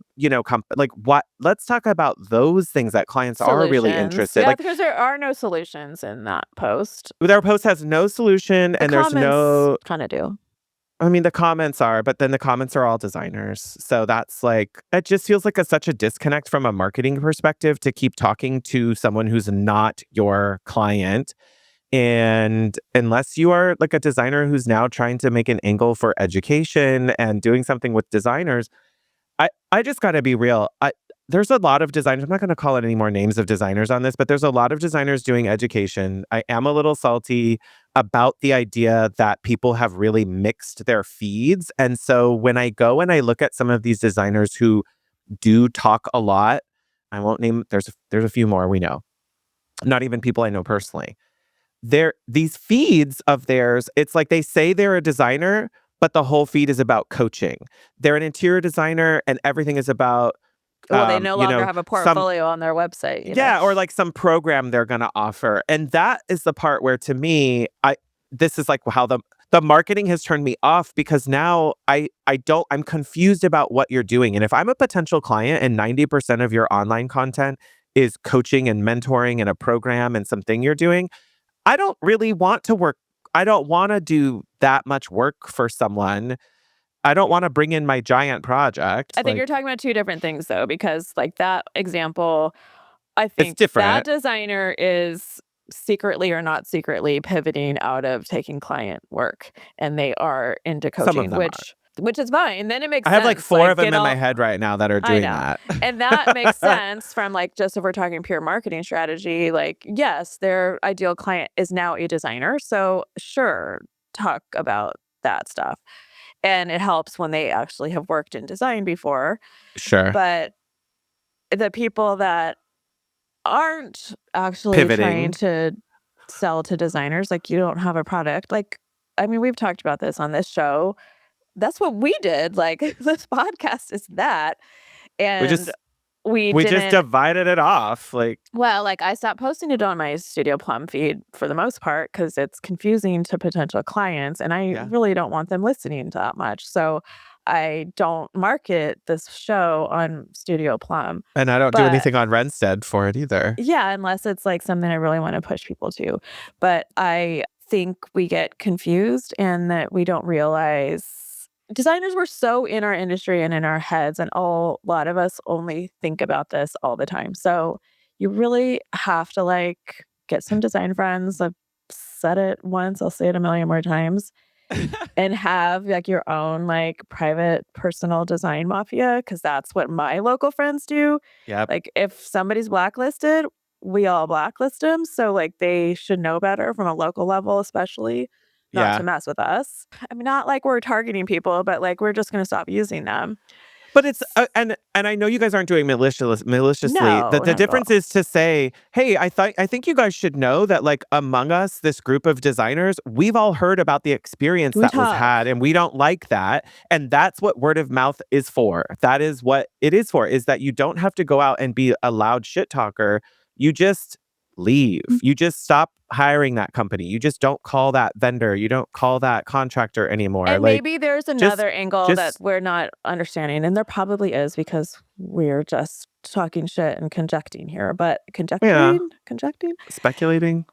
Speaker 1: like what? Let's talk about those things that clients are really
Speaker 3: solutions.
Speaker 1: interested.
Speaker 3: Yeah,
Speaker 1: Like
Speaker 3: because there are no solutions in that post.
Speaker 1: their post has no solution
Speaker 3: The
Speaker 1: and there's
Speaker 3: comments
Speaker 1: no
Speaker 3: kind of do.
Speaker 1: I mean the comments are, but then the comments are all designers. So that's like it just feels like such a disconnect from a marketing perspective to keep talking to someone who's not your client. And unless you are like a designer who's now trying to make an angle for education and doing something with designers, I just got to be real. There's a lot of designers. I'm not going to call it any more names of designers on this, but there's a lot of designers doing education. I am a little salty about the idea that people have really mixed their feeds. And so when I go and I look at some of these designers who do talk a lot, I won't name. There's a few more we know. Not even people I know personally, these feeds of theirs, it's like they say they're a designer, but the whole feed is about coaching. They're an interior designer and everything is about
Speaker 3: Well, they no longer have a
Speaker 1: some
Speaker 3: portfolio on their website,
Speaker 1: yeah, or like some program they're gonna offer. And that is the part where to me, this is like how the marketing has turned me off because now I'm confused about what you're doing. And if I'm a potential client and 90% of your online content is coaching and mentoring and a program and something you're doing, I don't really want to work. I don't want to do that much work for someone. I don't want to bring in my giant project.
Speaker 3: I think
Speaker 1: Like,
Speaker 3: you're talking about two different things though, because like that example, I
Speaker 1: it's
Speaker 3: think that
Speaker 1: different.
Speaker 3: designer is secretly or not secretly pivoting out of taking client work and they are into
Speaker 1: Some of
Speaker 3: coaching,
Speaker 1: them are.
Speaker 3: which is fine. Then it makes
Speaker 1: I have like
Speaker 3: sense.
Speaker 1: four
Speaker 3: Like
Speaker 1: of them
Speaker 3: get
Speaker 1: in my
Speaker 3: all
Speaker 1: head right now that are
Speaker 3: I
Speaker 1: doing
Speaker 3: know.
Speaker 1: that.
Speaker 3: And that makes sense from like just if we're talking pure marketing strategy, like yes, their ideal client is now a designer. So sure, talk about that stuff. And it helps when they actually have worked in design before.
Speaker 1: Sure.
Speaker 3: But the people that aren't actually trying
Speaker 1: Pivoting.
Speaker 3: to sell to designers, like you don't have a product. Like, I mean, we've talked about this on this show. That's what we did. Like this podcast is that.
Speaker 1: We
Speaker 3: And
Speaker 1: just
Speaker 3: we
Speaker 1: we just
Speaker 3: didn't
Speaker 1: divided it off. Like,
Speaker 3: well, like I stopped posting it on my Studio Plum feed for the most part because it's confusing to potential clients and I
Speaker 1: yeah.
Speaker 3: really don't want them listening to that much. So I don't market this show on Studio Plum.
Speaker 1: And I don't do
Speaker 3: But
Speaker 1: anything on Renstead for it either.
Speaker 3: yeah, unless it's like something I really want to push people to. But I think we get confused and that we don't realize designers were so in our industry and in our heads, and a lot of us only think about this all the time. So you really have to like get some design friends. I've said it once, I'll say it a million more times and have like your own like private personal design mafia because that's what my local friends do.
Speaker 1: Yep.
Speaker 3: Like if somebody's blacklisted, we all blacklist them. So like they should know better from a local level, especially not to
Speaker 1: Yeah.
Speaker 3: mess with us. I mean, not like we're targeting people, but like we're just going to stop using them.
Speaker 1: But it's and I know you guys aren't doing maliciously.
Speaker 3: No,
Speaker 1: The
Speaker 3: not at
Speaker 1: difference
Speaker 3: all.
Speaker 1: is to say, hey, I think you guys should know that like among us, this group of designers, we've all heard about the experience
Speaker 3: We
Speaker 1: that was
Speaker 3: talk.
Speaker 1: had, and we don't like that. And that's what word of mouth is for. That is what it is for. Is that you don't have to go out and be a loud shit talker. You just leave. You just stop hiring that company. You just don't call that vendor. You don't call that contractor anymore.
Speaker 3: And
Speaker 1: Like
Speaker 3: maybe there's
Speaker 1: just
Speaker 3: another angle that
Speaker 1: just
Speaker 3: we're not understanding, and there probably is because we're just talking shit and conjecting here, but
Speaker 1: yeah,
Speaker 3: conjecting?
Speaker 1: speculating.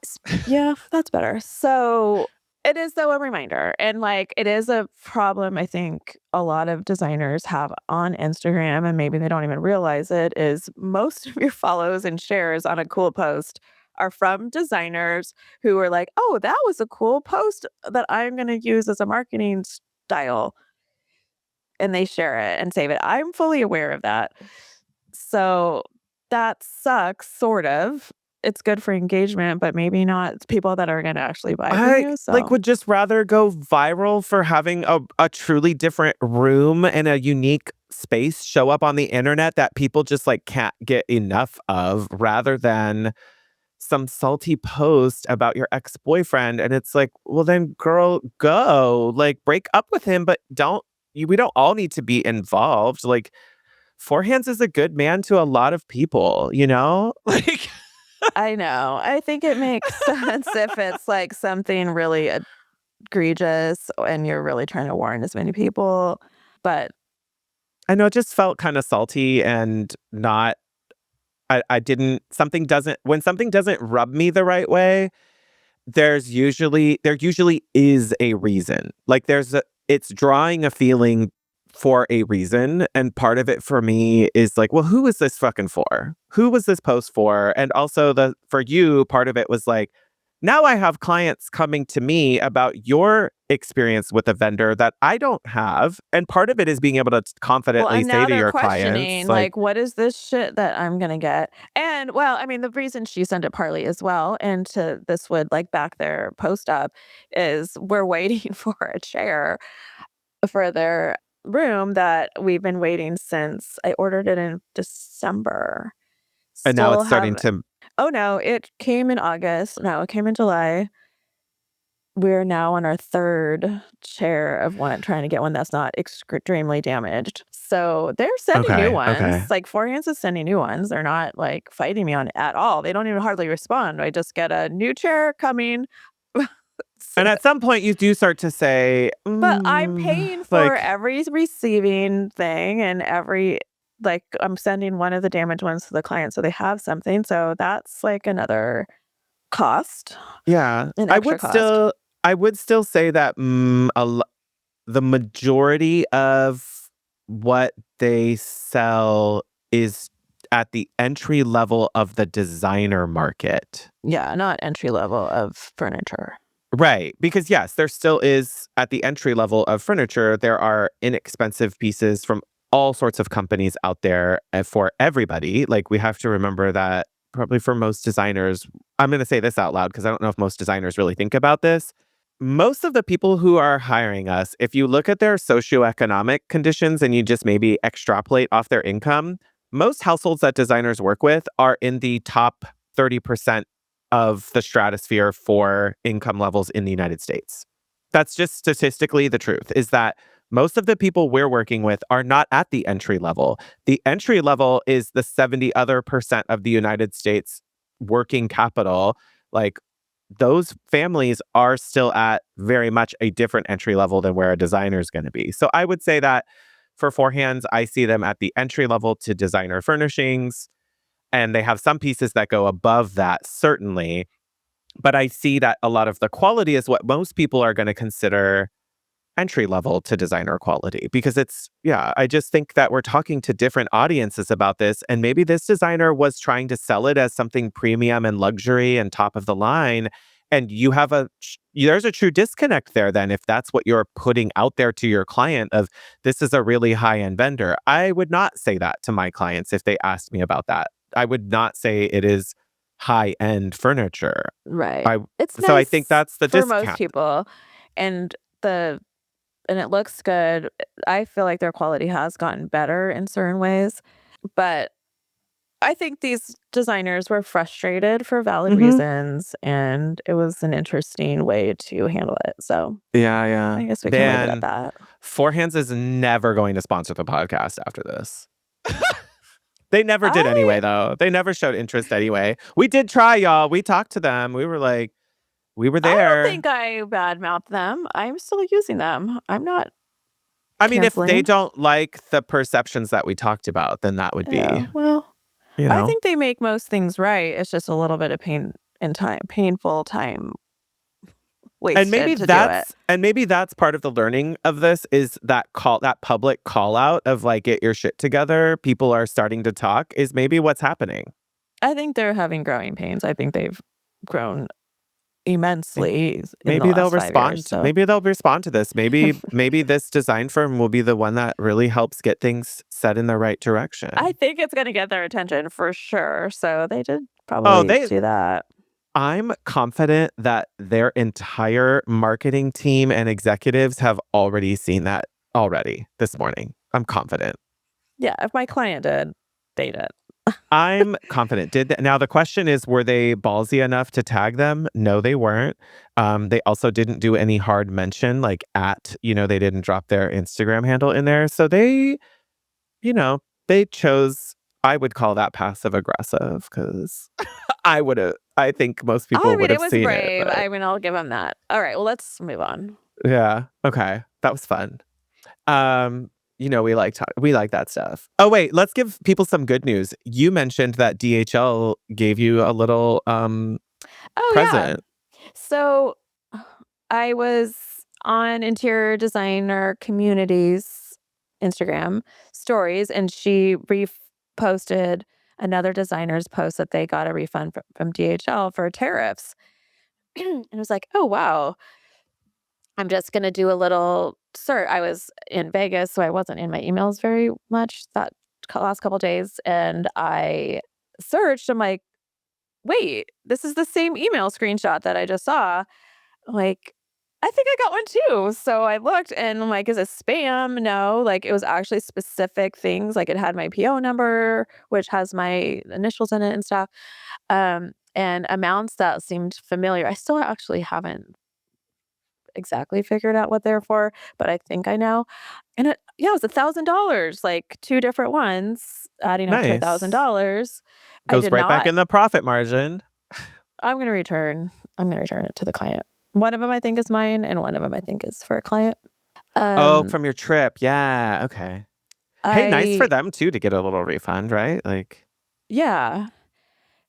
Speaker 3: Yeah, that's better. So it is though a reminder, and like it is a problem I think a lot of designers have on Instagram, and maybe they don't even realize it, is most of your follows and shares on a cool post are from designers who are like, "Oh, that was a cool post that I'm going to use as a marketing style." And they share it and save it. I'm fully aware of that. So that sucks, sort of. It's good for engagement, but maybe not people that are gonna actually buy from
Speaker 1: I
Speaker 3: you,
Speaker 1: like
Speaker 3: so
Speaker 1: would just rather go viral for having a truly different room and a unique space show up on the internet that people just like can't get enough of rather than some salty post about your ex-boyfriend. And it's like, well then girl, go. Like break up with him, but we don't all need to be involved. Like Forehands is a good man to a lot of people, you know? Like
Speaker 3: I know. I think it makes sense if it's, like, something really egregious and you're really trying to warn as many people, but
Speaker 1: I know it just felt kind of salty and not I didn't something doesn't when something doesn't rub me the right way, there usually is a reason. Like it's drawing a feeling for a reason. And part of it for me is like, well, who is this fucking for? Who was this post for? And also for you, part of it was like, now I have clients coming to me about your experience with a vendor that I don't have. And part of it is being able to
Speaker 3: well,
Speaker 1: confidently
Speaker 3: and
Speaker 1: say
Speaker 3: now
Speaker 1: to
Speaker 3: they're
Speaker 1: your clients,
Speaker 3: questioning,
Speaker 1: like,
Speaker 3: like, "What is this shit that I'm gonna get?" And, well, I mean, the reason she sent it partly as well, and to this would, like, back their post up, is we're waiting for a chair for their room that we've been waiting since I ordered it in December.
Speaker 1: and now
Speaker 3: Still
Speaker 1: it's starting
Speaker 3: have
Speaker 1: to
Speaker 3: Oh, no, it came in August. No, it came in July. We're now on our 3rd chair of one trying to get one that's not extremely damaged. So, they're sending new
Speaker 1: okay,
Speaker 3: ones,
Speaker 1: okay.
Speaker 3: like, Forehands is sending new ones. They're not, like, fighting me on it at all. They don't even hardly respond. I just get a new chair coming.
Speaker 1: And at some point, you do start to say,
Speaker 3: But I'm paying for
Speaker 1: like,
Speaker 3: every receiving thing and like, I'm sending one of the damaged ones to the client so they have something, so that's, like, another cost,
Speaker 1: yeah,
Speaker 3: an extra cost.
Speaker 1: I would still say that the majority of what they sell is at the entry level of the designer market.
Speaker 3: Yeah, not entry level of furniture.
Speaker 1: Right. Because yes, there still is at the entry level of furniture, there are inexpensive pieces from all sorts of companies out there for everybody. Like we have to remember that probably for most designers, I'm going to say this out loud because I don't know if most designers really think about this. Most of the people who are hiring us, if you look at their socioeconomic conditions and you just maybe extrapolate off their income, most households that designers work with are in the top 30% of the stratosphere for income levels in the United States. That's just statistically the truth, is that most of the people we're working with are not at the entry level. The entry level is the 70 other percent of the United States working capital. Like those families are still at very much a different entry level than where a designer is going to be. So I would say that for Forehands, I see them at the entry level to designer furnishings. And they have some pieces that go above that, certainly. But I see that a lot of the quality is what most people are going to consider entry level to designer quality because yeah, I just think that we're talking to different audiences about this. And maybe this designer was trying to sell it as something premium and luxury and top of the line. And there's a true disconnect there then if that's what you're putting out there to your client of this is a really high end vendor. I would not say that to my clients if they asked me about that. I would not say it is high end furniture.
Speaker 3: Right.
Speaker 1: I
Speaker 3: It's
Speaker 1: So I think
Speaker 3: nice
Speaker 1: that's the
Speaker 3: for most
Speaker 1: discount.
Speaker 3: people, and the and it looks good. I feel like their quality has gotten better in certain ways, but I think these designers were frustrated for valid reasons, and it was an interesting way to handle it. So
Speaker 1: Yeah.
Speaker 3: I guess we can leave it at
Speaker 1: Man,
Speaker 3: that.
Speaker 1: Four Hands is never going to sponsor the podcast after this. They never did anyway, though. They never showed interest anyway. We did try, y'all. We talked to them. We were like, we were
Speaker 3: I don't
Speaker 1: there.
Speaker 3: think I badmouthed them. I'm still using them. I'm not
Speaker 1: I mean, if they
Speaker 3: canceling.
Speaker 1: don't like the perceptions that we talked about, then that would be,
Speaker 3: Yeah, well,
Speaker 1: you
Speaker 3: I
Speaker 1: know.
Speaker 3: think they make most things right. It's just a little bit of painful time wasted to do it.
Speaker 1: And maybe that's part of the learning of this is that public call out of like, get your shit together. People are starting to talk is maybe what's happening.
Speaker 3: I think they're having growing pains. I think they've grown immensely in the
Speaker 1: Maybe they'll
Speaker 3: last 5
Speaker 1: respond.
Speaker 3: years. So
Speaker 1: Maybe they'll respond to this. Maybe this design firm will be the one that really helps get things set in the right direction.
Speaker 3: I think it's going to get their attention for sure. So they did probably do that.
Speaker 1: I'm confident that their entire marketing team and executives have already seen that already this morning. I'm confident.
Speaker 3: Yeah, if my client did, they did.
Speaker 1: I'm confident. Now the question is, were they ballsy enough to tag them? No, they weren't. They also didn't do any hard mention, like they didn't drop their Instagram handle in there. So they chose, I would call that passive aggressive because I think most people would have seen it.
Speaker 3: It was brave. I mean, I'll give them that. All right, well, let's move on.
Speaker 1: Yeah. Okay. That was fun. We like that stuff. Oh, wait, let's give people some good news. You mentioned that DHL gave you a little present.
Speaker 3: Yeah. So I was on Interior Designer Community's Instagram stories, and she reposted another designer's post that they got a refund from DHL for tariffs. And I was like, oh, wow. I'm just going to do a little search. I was in Vegas, so I wasn't in my emails very much that last couple days. And I searched. I'm like, wait, this is the same email screenshot that I just saw. Like, I think I got one too. So I looked and I'm like, is it spam? No, like it was actually specific things. Like it had my PO number, which has my initials in it and stuff. And amounts that seemed familiar. I still actually haven't exactly figured out what they're for, but I think I know. And it was $1,000, like 2 different ones, adding up to
Speaker 1: Nice.
Speaker 3: $1,000.
Speaker 1: Goes right back in the profit margin.
Speaker 3: I'm gonna return it to the client. One of them I think is mine, and one of them I think is for a client.
Speaker 1: From your trip. Yeah. Okay. Hey, nice for them too to get a little refund, right? Like,
Speaker 3: yeah.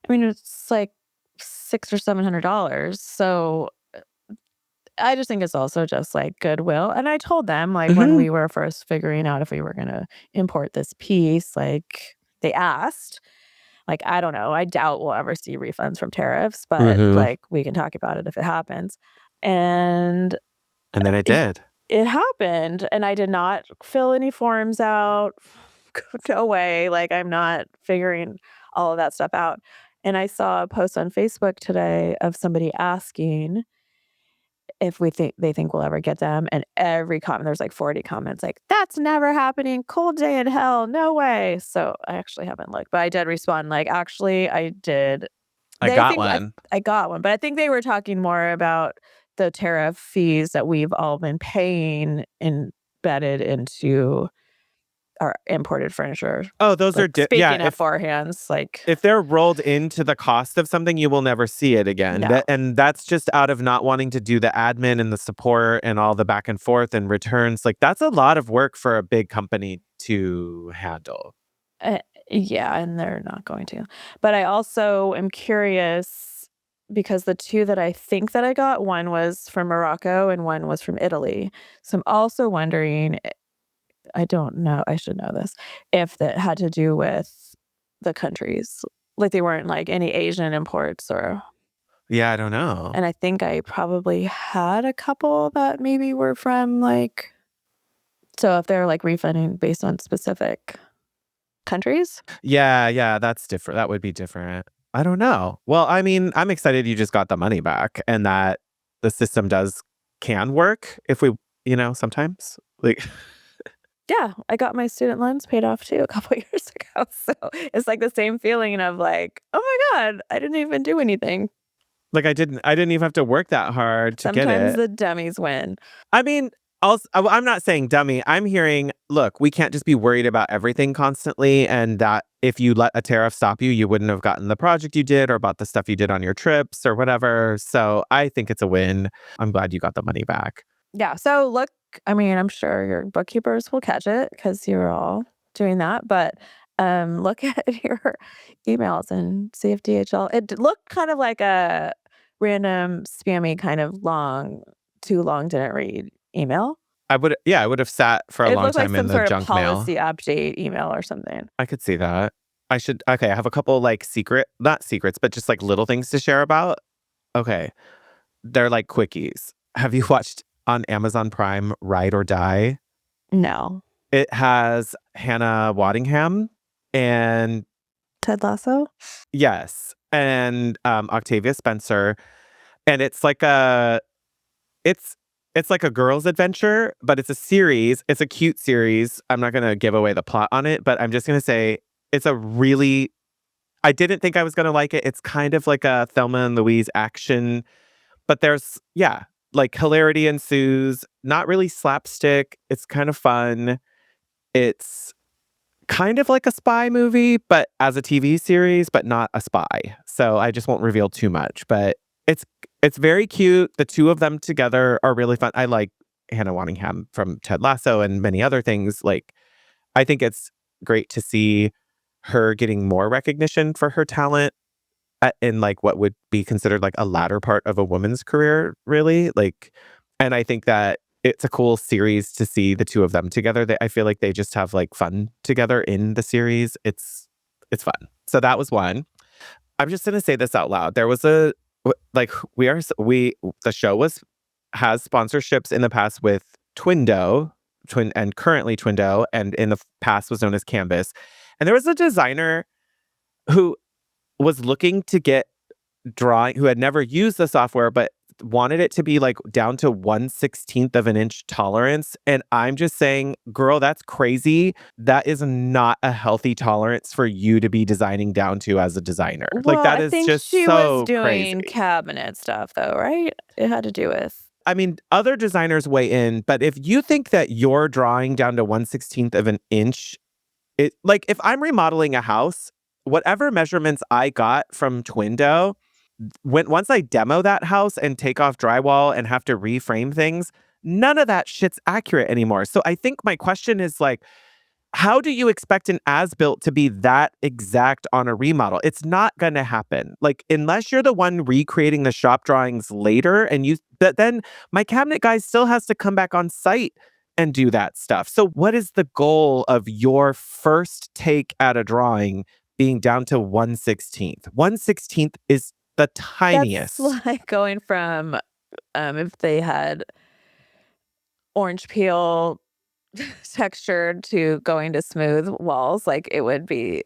Speaker 3: I mean, it's like $600 or $700. So I just think it's also just like goodwill. And I told them, like, when we were first figuring out if we were gonna import this piece, like they asked. Like, I don't know. I doubt we'll ever see refunds from tariffs, but like we can talk about it if it happens. And
Speaker 1: then it did.
Speaker 3: It happened, and I did not fill any forms out. No way. Like, I'm not figuring all of that stuff out. And I saw a post on Facebook today of somebody asking if they think we'll ever get them, and every comment, there's like 40 comments like, "That's never happening. Cold day in hell. No way." So I actually haven't looked, but I did respond like, "Actually, I did."
Speaker 1: I got one.
Speaker 3: I got one, but I think they were talking more about the tariff fees that we've all been paying embedded into our imported furniture.
Speaker 1: Oh, those are
Speaker 3: speaking of Four Hands, like
Speaker 1: if they're rolled into the cost of something, you will never see it again.
Speaker 3: No.
Speaker 1: And that's just out of not wanting to do the admin and the support and all the back and forth and returns. Like that's a lot of work for a big company to handle.
Speaker 3: Yeah, and they're not going to. But I also am curious because the two that I think that I got, one was from Morocco and one was from Italy. So I'm also wondering, I don't know, I should know this, if that had to do with the countries. Like they weren't like any Asian imports or.
Speaker 1: Yeah, I don't know.
Speaker 3: And I think I probably had a couple that maybe were from like, so if they're like refunding based on specific countries?
Speaker 1: Yeah, that's different. That would be different. I don't know. Well, I mean, I'm excited you just got the money back and that the system can work if we sometimes. Like,
Speaker 3: Yeah, I got my student loans paid off too a couple years ago. So it's like the same feeling of like, oh my God, I didn't even do anything.
Speaker 1: like I didn't even have to work that hard to get
Speaker 3: Sometimes
Speaker 1: it.
Speaker 3: the dummies win.
Speaker 1: I mean, also, I'm not saying dummy. I'm hearing, look, we can't just be worried about everything constantly, and that if you let a tariff stop you, you wouldn't have gotten the project you did or bought the stuff you did on your trips or whatever. So I think it's a win. I'm glad you got the money back.
Speaker 3: Yeah. So look, I mean, I'm sure your bookkeepers will catch it because you're all doing that. But look at your emails and see if DHL. It looked kind of like a random spammy kind of too long didn't read email.
Speaker 1: I would have sat for a
Speaker 3: It
Speaker 1: long
Speaker 3: looked like
Speaker 1: time in
Speaker 3: some
Speaker 1: the
Speaker 3: sort of
Speaker 1: junk mail.
Speaker 3: policy update email or something.
Speaker 1: I could see that. Okay, I have a couple like not secrets, but just like little things to share about. Okay. They're like quickies. Have you watched on Amazon Prime Ride or Die?
Speaker 3: No.
Speaker 1: It has Hannah Waddingham and
Speaker 3: Ted Lasso?
Speaker 1: yes, and Octavia Spencer. And it's it's like a girl's adventure, but it's a series. It's a cute series. I'm not gonna give away the plot on it, but I'm just gonna say it's a really I didn't think I was gonna like it. It's kind of like a Thelma and Louise action, but there's like hilarity ensues, not really slapstick. It's kind of fun. It's kind of like a spy movie, but as a TV series, but not a spy. So I just won't reveal too much, but it's it's very cute. The two of them together are really fun. I like Hannah Waddingham from Ted Lasso and many other things. Like, I think it's great to see her getting more recognition for her talent in like what would be considered like a latter part of a woman's career, really. Like, and I think that it's a cool series to see the two of them together. I feel like they just have like fun together in the series. It's fun. So that was one. I'm just gonna say this out loud. There was like the show has sponsorships in the past with and currently Twindo, and in the past was known as Canvas. And there was a designer who was looking to get drawing, who had never used the software, but wanted it to be like down to 1/16 of an inch tolerance. And I'm just saying, girl, that's crazy. That is not a healthy tolerance for you to be designing down to as a designer. Like,
Speaker 3: Well,
Speaker 1: that
Speaker 3: I
Speaker 1: is
Speaker 3: think
Speaker 1: just
Speaker 3: she
Speaker 1: so
Speaker 3: was doing
Speaker 1: crazy.
Speaker 3: cabinet stuff though, right? It had to do with
Speaker 1: I mean, other designers weigh in, but if you think that you're drawing down to 1/16 of an inch, like if I'm remodeling a house, whatever measurements I got from Twindo, once I demo that house and take off drywall and have to reframe things, none of that shit's accurate anymore. So I think my question is like, how do you expect an as-built to be that exact on a remodel? It's not going to happen. Like, unless you're the one recreating the shop drawings later, but then my cabinet guy still has to come back on site and do that stuff. So what is the goal of your first take at a drawing being down to 1/16? 1/16 is the tiniest.
Speaker 3: that's like going from if they had orange peel textured to going to smooth walls, like it would be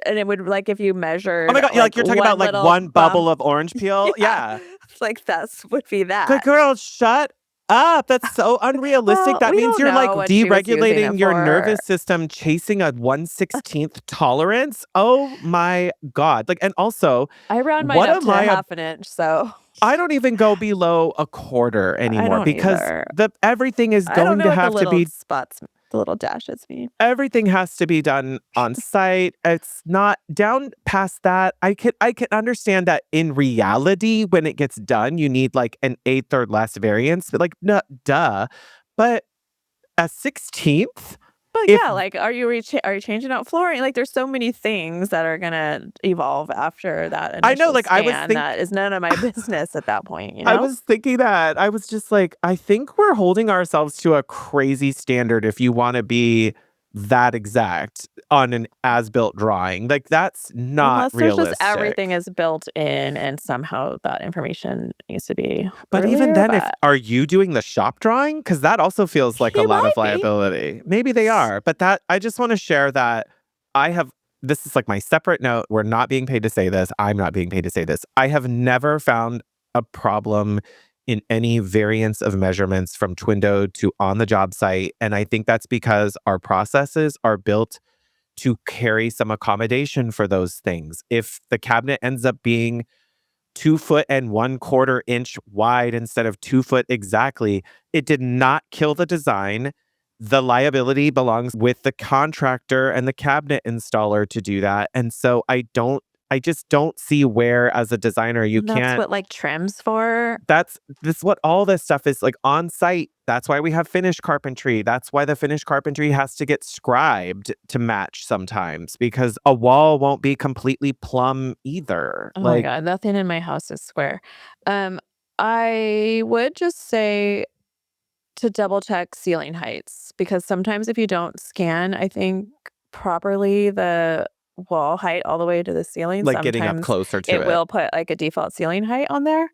Speaker 3: and it would like if you
Speaker 1: Oh my
Speaker 3: measured
Speaker 1: God,
Speaker 3: like
Speaker 1: you're talking about
Speaker 3: one
Speaker 1: like
Speaker 3: little
Speaker 1: one
Speaker 3: bump.
Speaker 1: bubble of orange peel?
Speaker 3: Yeah.
Speaker 1: Yeah.
Speaker 3: It's like that's would be
Speaker 1: Good
Speaker 3: that.
Speaker 1: girl, shut up. That's so unrealistic.
Speaker 3: Well,
Speaker 1: That
Speaker 3: we
Speaker 1: means
Speaker 3: don't
Speaker 1: you're like
Speaker 3: know what she was using it
Speaker 1: deregulating your
Speaker 3: for.
Speaker 1: nervous system, chasing a 1/16 tolerance. Oh my God. Like, and also,
Speaker 3: I round mine
Speaker 1: what
Speaker 3: up
Speaker 1: am
Speaker 3: to
Speaker 1: I?
Speaker 3: half an inch, so
Speaker 1: I don't even go below a quarter
Speaker 3: I
Speaker 1: anymore
Speaker 3: don't
Speaker 1: because
Speaker 3: either.
Speaker 1: everything is
Speaker 3: I don't
Speaker 1: going
Speaker 3: know
Speaker 1: to
Speaker 3: what the
Speaker 1: have to
Speaker 3: little
Speaker 1: be
Speaker 3: spots, the little dashes mean.
Speaker 1: everything has to be done on site. It's not down past that. I can understand that in reality, when it gets done, you need like an eighth or less variance. But like, no, duh. But a 16th,
Speaker 3: But
Speaker 1: if
Speaker 3: yeah, like, are you changing out flooring? Like, there's so many things that are gonna evolve after that
Speaker 1: I know,
Speaker 3: initial
Speaker 1: like
Speaker 3: scan that is none of my business at that point, you
Speaker 1: I
Speaker 3: know?
Speaker 1: was thinking that. I was just like, I think we're holding ourselves to a crazy standard if you want to be that exact on an as-built drawing. Like, that's not
Speaker 3: Unless there's just everything
Speaker 1: realistic.
Speaker 3: is built in and somehow that information needs to be
Speaker 1: But even
Speaker 3: earlier,
Speaker 1: then, if
Speaker 3: but
Speaker 1: are you doing the shop drawing? Because that also feels like a
Speaker 3: he
Speaker 1: lot
Speaker 3: might
Speaker 1: of
Speaker 3: be.
Speaker 1: liability. Maybe they are, but that I just want to share that I have. This is like my separate note. We're not being paid to say this. I'm not being paid to say this. I have never found a problem in any variance of measurements from Twindo to on the job site. And I think that's because our processes are built to carry some accommodation for those things. If the cabinet ends up being 2.25 inches wide instead of 2 foot exactly, it did not kill the design. The liability belongs with the contractor and the cabinet installer to do that. And so I just don't see where, as a designer, you
Speaker 3: And that's
Speaker 1: can't.
Speaker 3: what like trim's for.
Speaker 1: This what all this stuff is like on site. That's why we have finished carpentry. That's why the finished carpentry has to get scribed to match sometimes, because a wall won't be completely plumb either.
Speaker 3: Oh my
Speaker 1: Like,
Speaker 3: God, nothing in my house is square. I would just say to double check ceiling heights, because sometimes if you don't scan, I think properly the wall height all the way to the ceiling,
Speaker 1: getting up
Speaker 3: sometimes
Speaker 1: closer to
Speaker 3: it
Speaker 1: it.
Speaker 3: will put like a default ceiling height on there,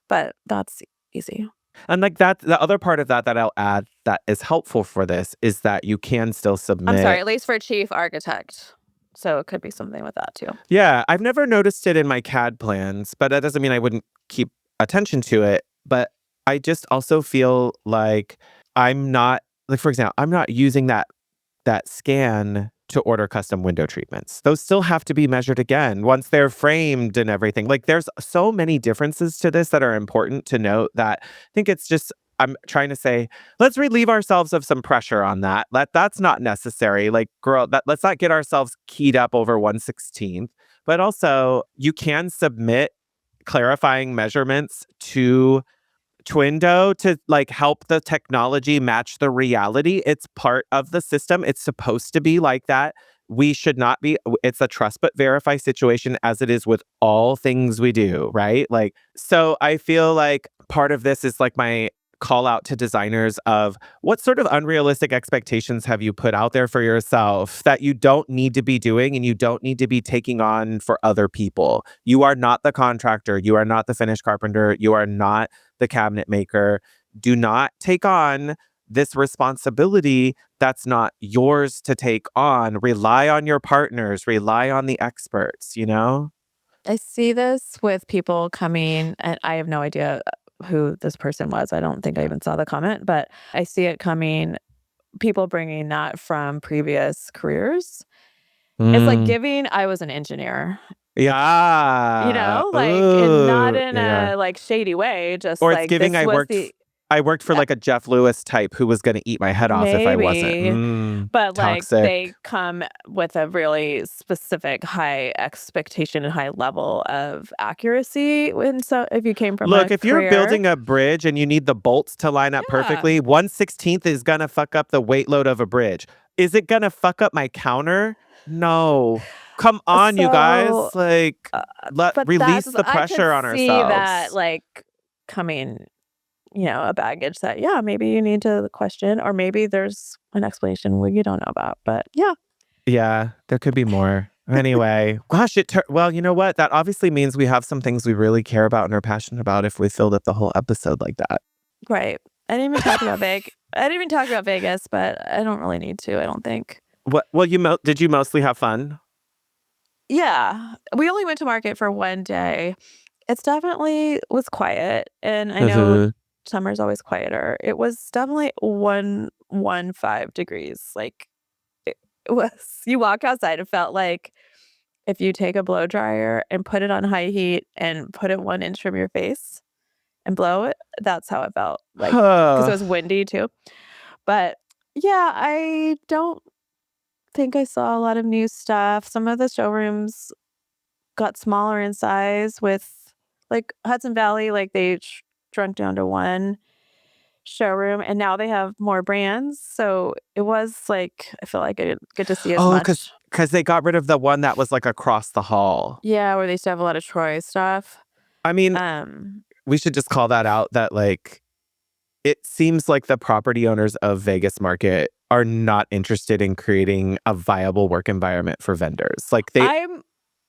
Speaker 3: but that's easy.
Speaker 1: And like that, the other part of that I'll add that is helpful for this is that you can still
Speaker 3: I'm
Speaker 1: submit.
Speaker 3: sorry, at least for chief architect. So it could be something with that too.
Speaker 1: Yeah, I've never noticed it in my CAD plans, but that doesn't mean I wouldn't keep attention to it. But I just also feel like I'm not, like, for example, I'm not using that scan to order custom window treatments. Those still have to be measured again once they're framed and everything. Like, there's so many differences to this that are important to note that I think it's just, I'm trying to say, let's relieve ourselves of some pressure on that. That's not necessary. Like, girl, let's not get ourselves keyed up over 1/16th. But also, you can submit clarifying measurements to Twindo to like help the technology match the reality. It's part of the system. It's supposed to be like that. We should not be, it's a trust but verify situation, as it is with all things we do, right? Like, so I feel like part of this is like my call out to designers of what sort of unrealistic expectations have you put out there for yourself that you don't need to be doing and you don't need to be taking on for other people. You are not the contractor. You are not the finished carpenter. You are not the cabinet maker. Do not take on this responsibility that's not yours to take on. Rely on your partners, rely on the experts, you know?
Speaker 3: I see this with people coming, and I have no idea who this person was. I don't think I even saw the comment, but I see it coming, people bringing that from previous careers. It's like
Speaker 1: Mm.
Speaker 3: giving, I was an engineer,
Speaker 1: Yeah.
Speaker 3: like, and not
Speaker 1: Ooh.
Speaker 3: in
Speaker 1: Yeah.
Speaker 3: a like shady way, just
Speaker 1: Or it's
Speaker 3: like
Speaker 1: giving
Speaker 3: this was the,
Speaker 1: I worked for
Speaker 3: yeah,
Speaker 1: like a Jeff Lewis type who was gonna eat my head off if I wasn't.
Speaker 3: maybe, but like
Speaker 1: Toxic.
Speaker 3: they come with a really specific high expectation and high level of accuracy. When so if you came from
Speaker 1: Look,
Speaker 3: a
Speaker 1: if you're
Speaker 3: career,
Speaker 1: building a bridge and you need the bolts to line up
Speaker 3: yeah.
Speaker 1: perfectly, 1/16th is gonna fuck up the weight load of a bridge. Is it gonna fuck up my counter? No. Come on, you guys.
Speaker 3: So,
Speaker 1: Like,
Speaker 3: uh,
Speaker 1: let
Speaker 3: but
Speaker 1: release
Speaker 3: that's
Speaker 1: the
Speaker 3: I could
Speaker 1: pressure on
Speaker 3: see that,
Speaker 1: ourselves.
Speaker 3: like, coming, a baggage that, yeah, maybe you need to question, or maybe there's an explanation we you don't know about, but yeah.
Speaker 1: Yeah, there could be more. Anyway, gosh, well, you know what? That obviously means we have some things we really care about and are passionate about if we filled up the whole episode like that.
Speaker 3: Right. I didn't even talk about Vegas, but I don't really need to, I don't think.
Speaker 1: What? Well, did you mostly have fun?
Speaker 3: Yeah. We only went to market for 1 day. It's definitely was quiet, and I know
Speaker 1: Mhm.
Speaker 3: summer's always quieter. It was definitely 115 degrees, like, it was you walk outside, it felt like if you take a blow dryer and put it on high heat and put it 1 inch from your face and blow it, that's how it felt, like, because it was windy too. But, yeah, I don't think I saw a lot of new stuff. Some of the showrooms got smaller in size with, like, Hudson Valley, like, they shrunk down to 1 showroom, and now they have more brands, so it was, like, I feel like I didn't get to see as
Speaker 1: Oh,
Speaker 3: much.
Speaker 1: because they got rid of the one that was like across the hall.
Speaker 3: Yeah, where they used to have a lot of Troy stuff.
Speaker 1: I mean,
Speaker 3: Um,
Speaker 1: we should just call that out that like it seems like the property owners of Vegas Market are not interested in creating a viable work environment for vendors. Like they
Speaker 3: I'm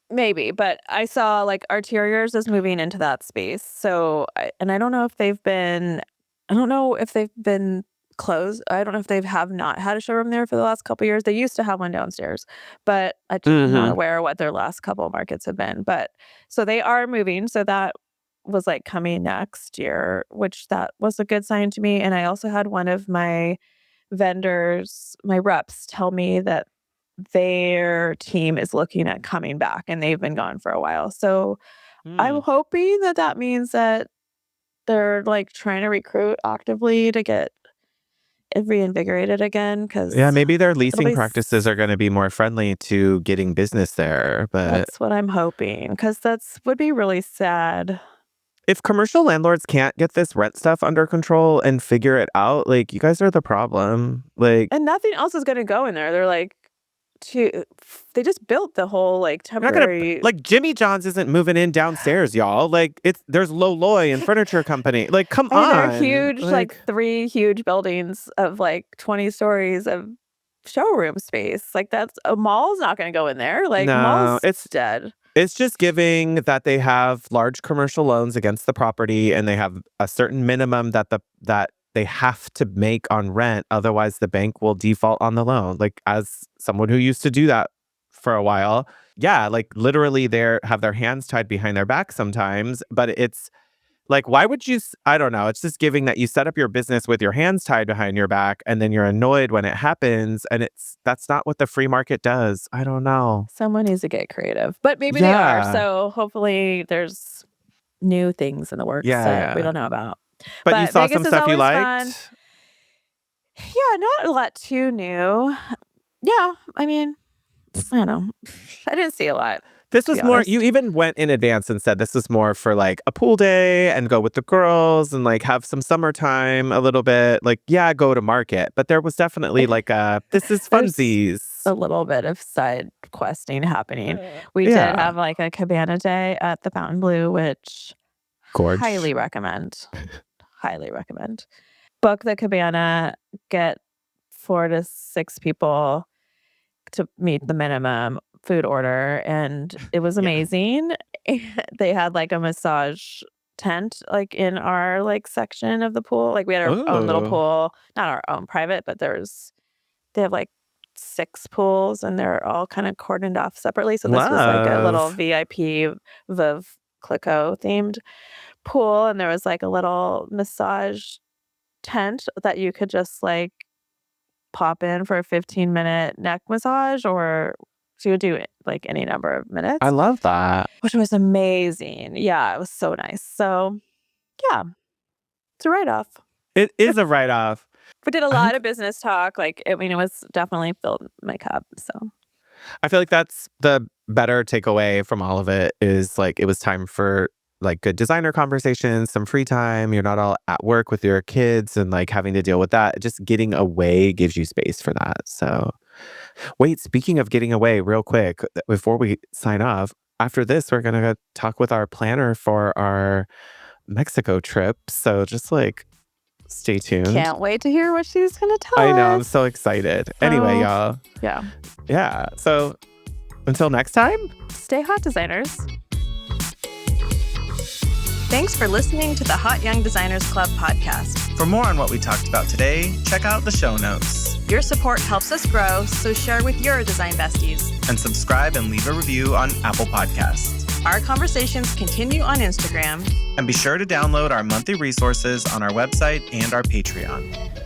Speaker 3: maybe, but I saw, like, Arteriors is moving into that space, so I don't know if they've been closed. I don't know if they have not had a showroom there for the last couple years. They used to have one downstairs, but I'm not
Speaker 1: Mhm.
Speaker 3: aware of what their last couple of markets have been, but so they are moving, so that was like coming next year, which that was a good sign to me. And I also had one of my vendors, my reps, tell me that their team is looking at coming back and they've been gone for a while. So I'm hoping that that means that they're like trying to recruit actively to get it reinvigorated again,
Speaker 1: Yeah,
Speaker 3: because
Speaker 1: maybe their
Speaker 3: it'll
Speaker 1: leasing
Speaker 3: be
Speaker 1: practices are going to be more friendly to getting business there. But
Speaker 3: that's what I'm hoping, because that's would be really sad.
Speaker 1: if commercial landlords can't get this rent stuff under control and figure it out, like, you guys are the problem. Like,
Speaker 3: And nothing else is gonna go in there. They're like, they just built the whole like
Speaker 1: you're not gonna
Speaker 3: temporary,
Speaker 1: like Jimmy John's isn't moving in downstairs, y'all. Like, there's Loloy and Furniture Company. Like, come
Speaker 3: and they're
Speaker 1: on.
Speaker 3: huge, like
Speaker 1: Like,
Speaker 3: 3 huge buildings of like 20 stories of showroom space. Like that's a mall's not gonna go in there. Like
Speaker 1: no,
Speaker 3: mall's dead.
Speaker 1: it's just giving that they have large commercial loans against the property and they have a certain minimum that they have to make on rent. Otherwise, the bank will default on the loan. Like, as someone who used to do that for a while, yeah, like literally have their hands tied behind their back sometimes. But it's like, why would you? I don't know. It's just giving that you set up your business with your hands tied behind your back and then you're annoyed when it happens. And that's not what the free market does. I don't know.
Speaker 3: Someone needs to get creative, but maybe they are.
Speaker 1: Yeah.
Speaker 3: So hopefully there's new things in the works that we
Speaker 1: Yeah.
Speaker 3: don't know about.
Speaker 1: But you saw
Speaker 3: Vegas
Speaker 1: some
Speaker 3: is
Speaker 1: stuff you
Speaker 3: always fun.
Speaker 1: liked?
Speaker 3: Yeah, not a lot too new. Yeah, I mean, I don't know. I didn't see a lot.
Speaker 1: This
Speaker 3: to
Speaker 1: was
Speaker 3: be
Speaker 1: more,
Speaker 3: honest.
Speaker 1: you even went in advance and said this is more for like a pool day and go with the girls and like have some summertime a little bit. Like, yeah, go to market. But there was definitely like this is
Speaker 3: There's
Speaker 1: funsies.
Speaker 3: a little bit of side questing happening. We
Speaker 1: Yeah.
Speaker 3: did have like a cabana day at the Fountain Blue, which
Speaker 1: Gorge.
Speaker 3: highly recommend. Highly recommend. Book the cabana, get 4 to 6 people to meet the minimum food order, and it was
Speaker 1: Yeah.
Speaker 3: amazing. They had like a massage tent like in our like section of the pool. Like we had our own little
Speaker 1: Oh.
Speaker 3: pool, not our own private, but they have like 6 pools and they're all kind of cordoned off separately. So this was like a little
Speaker 1: Love.
Speaker 3: VIP Viv Clicquot themed pool, and there was like a little massage tent that you could just like pop in for a 15-minute neck massage, or she would do it like any number of minutes.
Speaker 1: I love that.
Speaker 3: Which was amazing. Yeah, it was so nice. So yeah, it's a write-off.
Speaker 1: It is a write-off.
Speaker 3: We did a lot of business talk. Like, I mean, it was definitely filled my cup. So
Speaker 1: I feel like that's the better takeaway from all of it is like it was time for like good designer conversations, some free time. You're not all at work with your kids and like having to deal with that. Just getting away gives you space for that. So, wait, speaking of getting away, real quick, before we sign off, after this, we're going to talk with our planner for our Mexico trip. So, just like stay tuned.
Speaker 3: can't wait to hear what she's going to tell us.
Speaker 1: I know. I'm so excited. Anyway, y'all.
Speaker 3: Yeah.
Speaker 1: Yeah. So, until next time.
Speaker 3: Stay hot, designers.
Speaker 2: Thanks for listening to the Hot Young Designers Club podcast.
Speaker 4: For more on what we talked about today, check out the show notes.
Speaker 2: Your support helps us grow, so share with your design besties.
Speaker 4: And subscribe and leave a review on Apple Podcasts.
Speaker 2: Our conversations continue on Instagram.
Speaker 4: And be sure to download our monthly resources on our website and our Patreon.